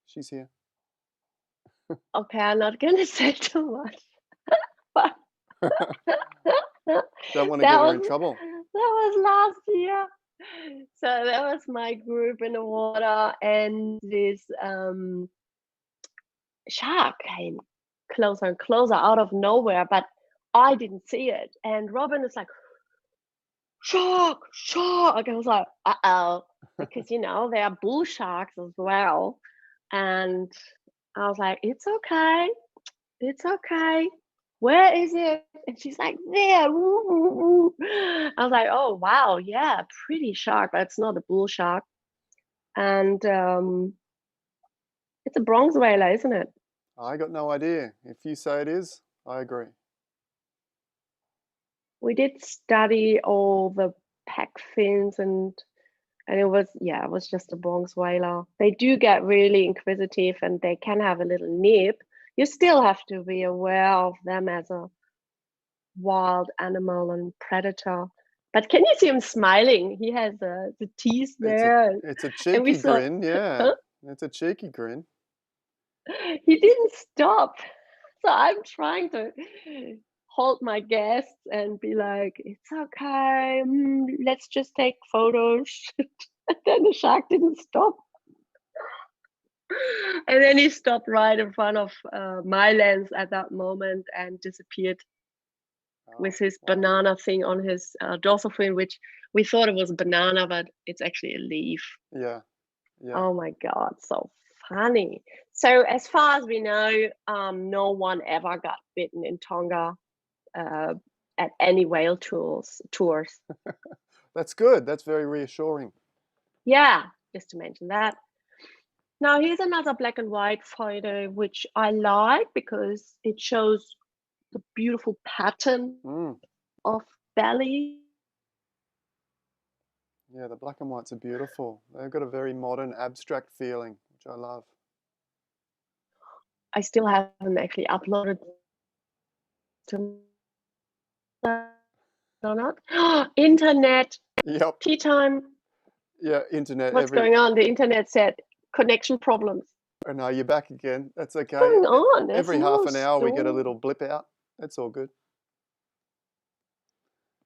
[SPEAKER 1] She's here.
[SPEAKER 2] Okay, I'm not going to say too much.
[SPEAKER 1] Don't want to get her in trouble.
[SPEAKER 2] That was last year. So that was my group in the water, and this shark came closer and closer out of nowhere, but I didn't see it. And Robin is like, shark. I was like, uh-oh, because there are bull sharks as well. And I was like, it's okay. Where is it? And she's like, there. I was like, oh wow, yeah, pretty shark, but it's not a bull shark. And it's a bronze whaler, isn't it?
[SPEAKER 1] I got no idea. If you say it is, I agree.
[SPEAKER 2] We did study all the pack fins, and it was just a bronze whaler. They do get really inquisitive, and they can have a little nip. You still have to be aware of them as a wild animal and predator. But can you see him smiling? He has the teeth there.
[SPEAKER 1] It's a cheeky grin, yeah. It's a cheeky grin.
[SPEAKER 2] He didn't stop. So I'm trying to hold my guests and be like, it's okay, let's just take photos. And then the shark didn't stop. And then he stopped right in front of my lens at that moment and disappeared with his banana thing on his dorsal fin, which we thought it was a banana, but it's actually a leaf.
[SPEAKER 1] Yeah.
[SPEAKER 2] Oh my God, so funny. So as far as we know, no one ever got bitten in Tonga at any whale tours.
[SPEAKER 1] That's good. That's very reassuring.
[SPEAKER 2] Yeah, just to mention that. Now here's another black and white photo which I like because it shows the beautiful pattern of belly.
[SPEAKER 1] Yeah, the black and whites are beautiful. They've got a very modern, abstract feeling, which I love.
[SPEAKER 2] I still haven't actually uploaded to or not. Internet.
[SPEAKER 1] Yep.
[SPEAKER 2] Tea time.
[SPEAKER 1] Yeah, internet.
[SPEAKER 2] What's going on? The internet said connection problems.
[SPEAKER 1] Oh no, you're back again. That's okay.
[SPEAKER 2] What's going on?
[SPEAKER 1] Every half an hour we get a little blip out. That's all good.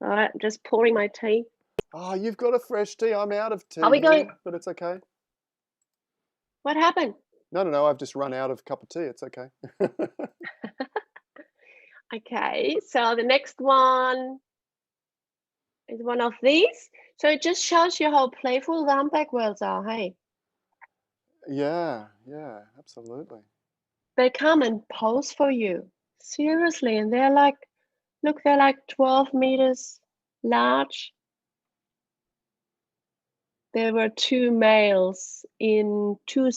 [SPEAKER 2] All right, just pouring my tea.
[SPEAKER 1] Oh, you've got a fresh tea. I'm out of tea
[SPEAKER 2] Are we
[SPEAKER 1] here,
[SPEAKER 2] going?
[SPEAKER 1] but it's okay.
[SPEAKER 2] What happened?
[SPEAKER 1] No. I've just run out of cup of tea. It's okay.
[SPEAKER 2] Okay, so the next one is one of these. So it just shows you how playful the humpback whales are, hey?
[SPEAKER 1] Yeah, absolutely.
[SPEAKER 2] They come and pose for you. Seriously, and they're like, look, they're like 12 meters large. There were 2 males in 2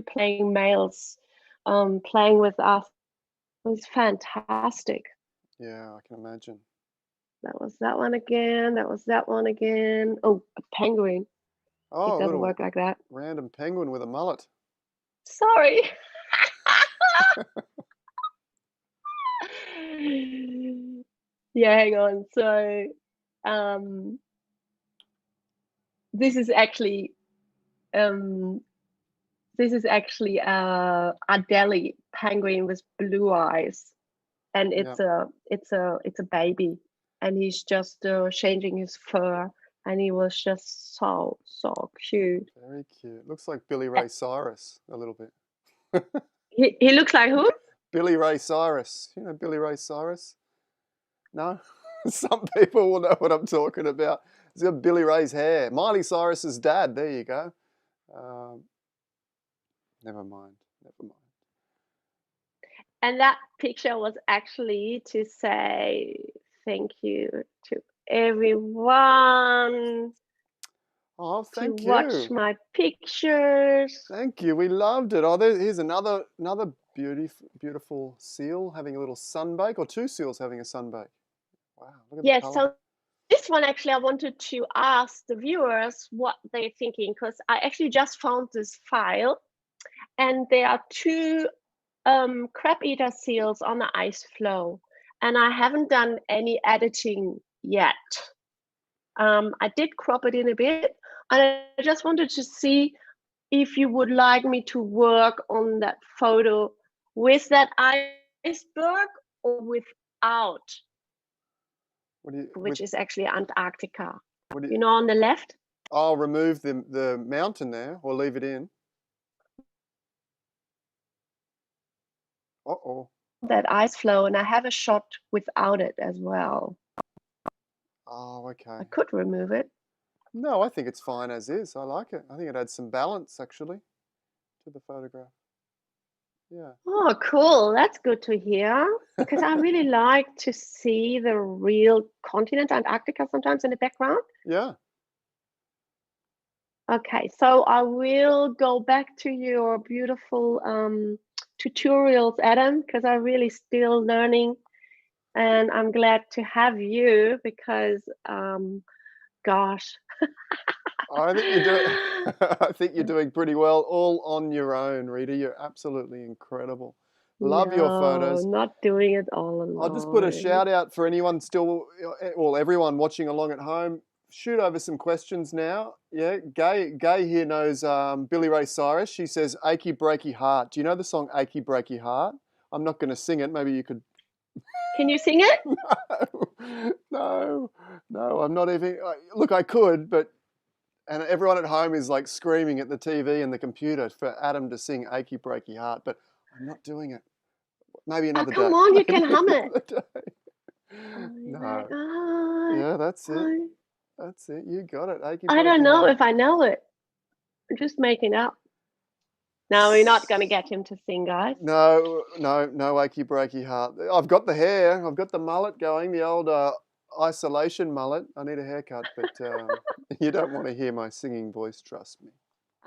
[SPEAKER 2] playing males playing with us. It was fantastic.
[SPEAKER 1] Yeah, I can imagine.
[SPEAKER 2] That was that one again. That was that one again. Oh, a penguin.
[SPEAKER 1] Oh,
[SPEAKER 2] It
[SPEAKER 1] a
[SPEAKER 2] doesn't
[SPEAKER 1] little
[SPEAKER 2] work like that.
[SPEAKER 1] random penguin with a mullet.
[SPEAKER 2] Sorry. Yeah, hang on. So this is actually a Adelie penguin with blue eyes, and it's a baby, and he's just changing his fur, and he was just so cute.
[SPEAKER 1] Very cute. Looks like Billy Ray Cyrus a little bit.
[SPEAKER 2] He looks like who?
[SPEAKER 1] Billy Ray Cyrus. You know Billy Ray Cyrus? No? Some people will know what I'm talking about. He's got Billy Ray's hair. Miley Cyrus's dad. There you go. Never mind.
[SPEAKER 2] And that picture was actually to say thank you to everyone.
[SPEAKER 1] Oh, thank you.
[SPEAKER 2] Watch my pictures.
[SPEAKER 1] Thank you. We loved it. Oh, here's another beautiful seal having a little sunbake, or 2 seals having a sunbake. Wow, look at the color.
[SPEAKER 2] So this one actually I wanted to ask the viewers what they're thinking, because I actually just found this file, and there are 2 crab-eater seals on the ice floe, and I haven't done any editing yet. I did crop it in a bit, and I just wanted to see if you would like me to work on that photo with that iceberg or without, which is actually Antarctica. You know, on the left?
[SPEAKER 1] I'll remove the mountain there, or leave it in. Uh-oh.
[SPEAKER 2] That ice floe, and I have a shot without it as well.
[SPEAKER 1] Oh, okay.
[SPEAKER 2] I could remove it.
[SPEAKER 1] No, I think it's fine as is. I like it. I think it adds some balance, actually, to the photograph. Yeah.
[SPEAKER 2] Oh, cool. That's good to hear, because I really like to see the real continent, Antarctica, sometimes in the background.
[SPEAKER 1] Yeah.
[SPEAKER 2] Okay, so I will go back to your beautiful tutorials, Adam, because I'm really still learning, and I'm glad to have you because, gosh.
[SPEAKER 1] I think you're doing pretty well all on your own, Rita. You're absolutely incredible. Love your photos.
[SPEAKER 2] Not doing it all alone.
[SPEAKER 1] I'll just put a shout out for anyone still, well, everyone watching along at home. Shoot over some questions now. Yeah, Gay here knows Billy Ray Cyrus. She says, "Achy breaky heart." Do you know the song "Achy breaky heart"? I'm not going to sing it. Maybe you could.
[SPEAKER 2] Can you sing it?
[SPEAKER 1] No, I'm not even. Look, I could, but. And everyone at home is like screaming at the TV and the computer for Adam to sing "Achy Breaky Heart," but I'm not doing it. Maybe another day.
[SPEAKER 2] Come on, you can hum it.
[SPEAKER 1] No. Yeah, that's it. That's it. You got it. Achy breaky
[SPEAKER 2] I don't know
[SPEAKER 1] heart.
[SPEAKER 2] if I know it. I'm just making up. No, we're not going to get him to sing, guys.
[SPEAKER 1] No, achy breaky heart. I've got the hair. I've got the mullet going, the old isolation mullet. I need a haircut, but you don't want to hear my singing voice, trust me.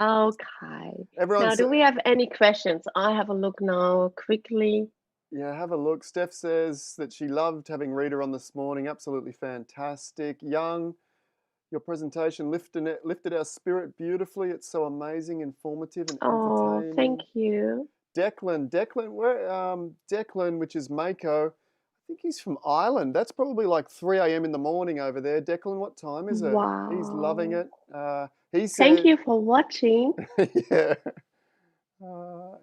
[SPEAKER 2] Okay. Now, do we have any questions? I have a look now quickly.
[SPEAKER 1] Yeah, have a look. Steph says that she loved having Rita on this morning. Absolutely fantastic. Young, your presentation lifted our spirit beautifully. It's so amazing, informative, and entertaining.
[SPEAKER 2] Oh, thank you.
[SPEAKER 1] Declan, which is Mako. I think he's from Ireland. That's probably like 3 a.m. in the morning over there. Declan, what time is it?
[SPEAKER 2] Wow.
[SPEAKER 1] He's loving it. He says,
[SPEAKER 2] thank you for watching.
[SPEAKER 1] Yeah.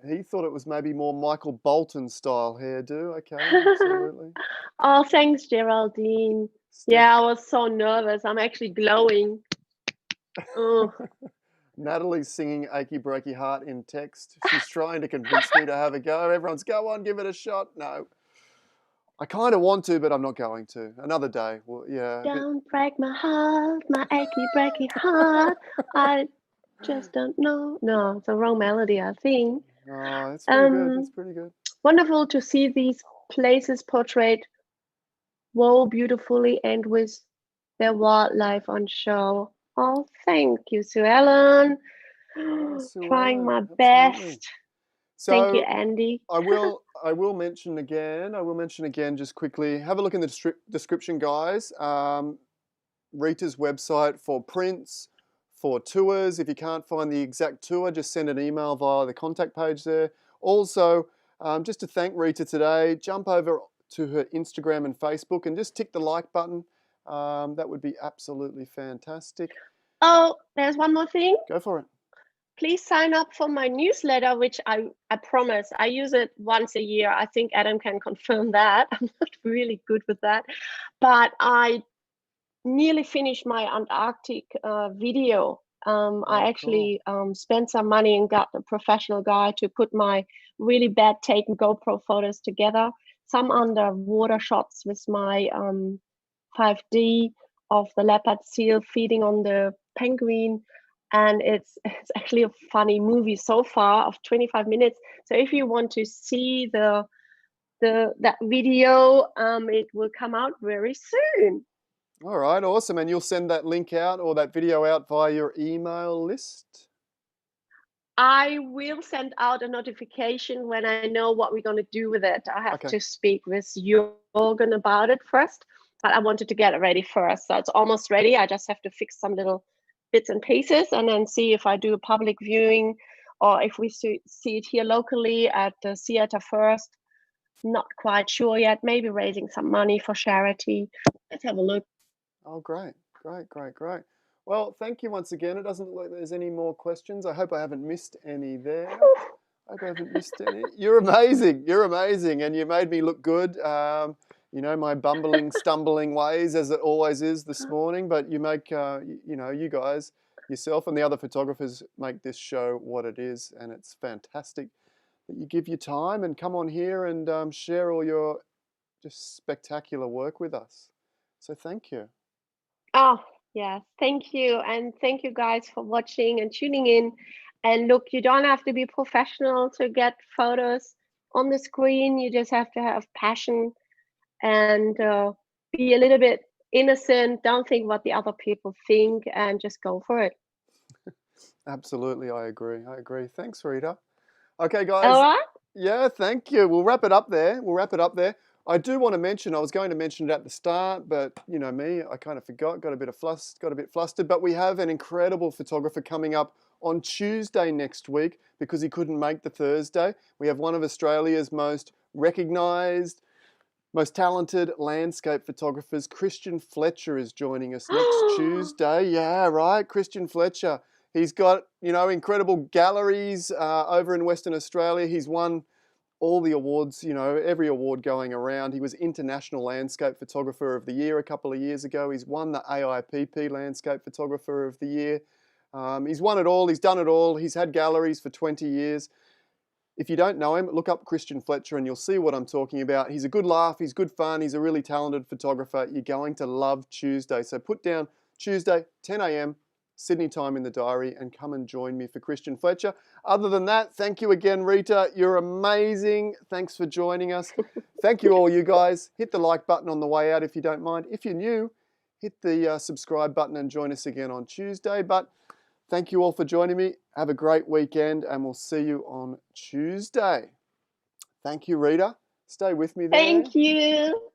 [SPEAKER 1] He thought it was maybe more Michael Bolton style hairdo. Okay, absolutely.
[SPEAKER 2] Oh, thanks, Geraldine. Yeah, I was so nervous. I'm actually glowing. Oh.
[SPEAKER 1] Natalie's singing 𝗟𝗃𝗃𝗧𝗂𝗧 in text. She's trying to convince me to have a go. Everyone's, go on, give it a shot. No. I kind of want to, but I'm not going to. Another day. Well, yeah.
[SPEAKER 2] Don't break my heart, my 𝗟𝗃𝗃𝗧𝗂𝗧 heart. I just don't know. No, it's a wrong melody, I think.
[SPEAKER 1] Oh, that's pretty good. That's pretty good.
[SPEAKER 2] Wonderful to see these places portrayed so beautifully and with their wildlife on show. Oh, thank you, Sue Ellen. Trying my best.
[SPEAKER 1] So
[SPEAKER 2] thank you, Andy.
[SPEAKER 1] I will mention again just quickly. Have a look in the description, guys. Rita's website for prints, for tours. If you can't find the exact tour, just send an email via the contact page there. Also, just to thank Rita today, jump over to her Instagram and Facebook and just tick the like button. That would be absolutely fantastic.
[SPEAKER 2] Oh, there's one more thing.
[SPEAKER 1] Go for it.
[SPEAKER 2] Please sign up for my newsletter, which I promise. I use it once a year. I think Adam can confirm that. I'm not really good with that. But I nearly finished my Antarctic video. I actually spent some money and got a professional guy to put my really bad taken GoPro photos together. Some underwater shots with my 5D of the Leopard Seal feeding on the penguin. And it's actually a funny movie so far of 25 minutes. So if you want to see that video, it will come out very soon.
[SPEAKER 1] All right, awesome. And you'll send that link out or that video out via your email list?
[SPEAKER 2] I will send out a notification when I know what we're going to do with it. I have to speak with Jürgen about it first, but I wanted to get it ready first. So it's almost ready. I just have to fix some little bits and pieces and then see if I do a public viewing or if we see it here locally at the theater first. Not quite sure yet. Maybe raising some money for charity. Let's have a look.
[SPEAKER 1] Oh, great. Well, thank you once again. It doesn't look like there's any more questions. I hope I haven't missed any there. I hope I haven't missed any. You're amazing. You're amazing. And you made me look good. You know, my bumbling, stumbling ways, as it always is this morning. But you make, you know, you guys, yourself and the other photographers make this show what it is. And it's fantastic that you give your time and come on here and share all your just spectacular work with us. So thank you.
[SPEAKER 2] Oh, yes. Thank you. And thank you guys for watching and tuning in. And look, you don't have to be professional to get photos on the screen. You just have to have passion and be a little bit innocent. Don't think what the other people think and just go for it.
[SPEAKER 1] Absolutely. I agree. Thanks, Rita. Okay, guys.
[SPEAKER 2] All right.
[SPEAKER 1] Yeah, thank you. We'll wrap it up there. I do want to mention, I was going to mention it at the start, but you know me, I kind of forgot, got a bit flustered, but we have an incredible photographer coming up on Tuesday next week because he couldn't make the Thursday. We have one of Australia's most recognised, most talented landscape photographers. Kristian Fletcher is joining us next Tuesday. Yeah, right, Kristian Fletcher. He's got, you know, incredible galleries over in Western Australia. He's won all the awards, you know, every award going around. He was International Landscape Photographer of the Year a couple of years ago. He's won the AIPP Landscape Photographer of the Year. He's won it all. He's done it all. He's had galleries for 20 years. If you don't know him, look up Kristian Fletcher and you'll see what I'm talking about. He's a good laugh. He's good fun. He's a really talented photographer. You're going to love Tuesday. So put down Tuesday, 10 a.m. Sydney time in the diary and come and join me for Kristian Fletcher. Other than that, thank you again, Rita. You're amazing. Thanks for joining us. Thank you all, you guys. Hit the like button on the way out if you don't mind. If you're new, hit the subscribe button and join us again on Tuesday. But thank you all for joining me. Have a great weekend and we'll see you on Tuesday. Thank you, Rita. Stay with me there.
[SPEAKER 2] Thank you.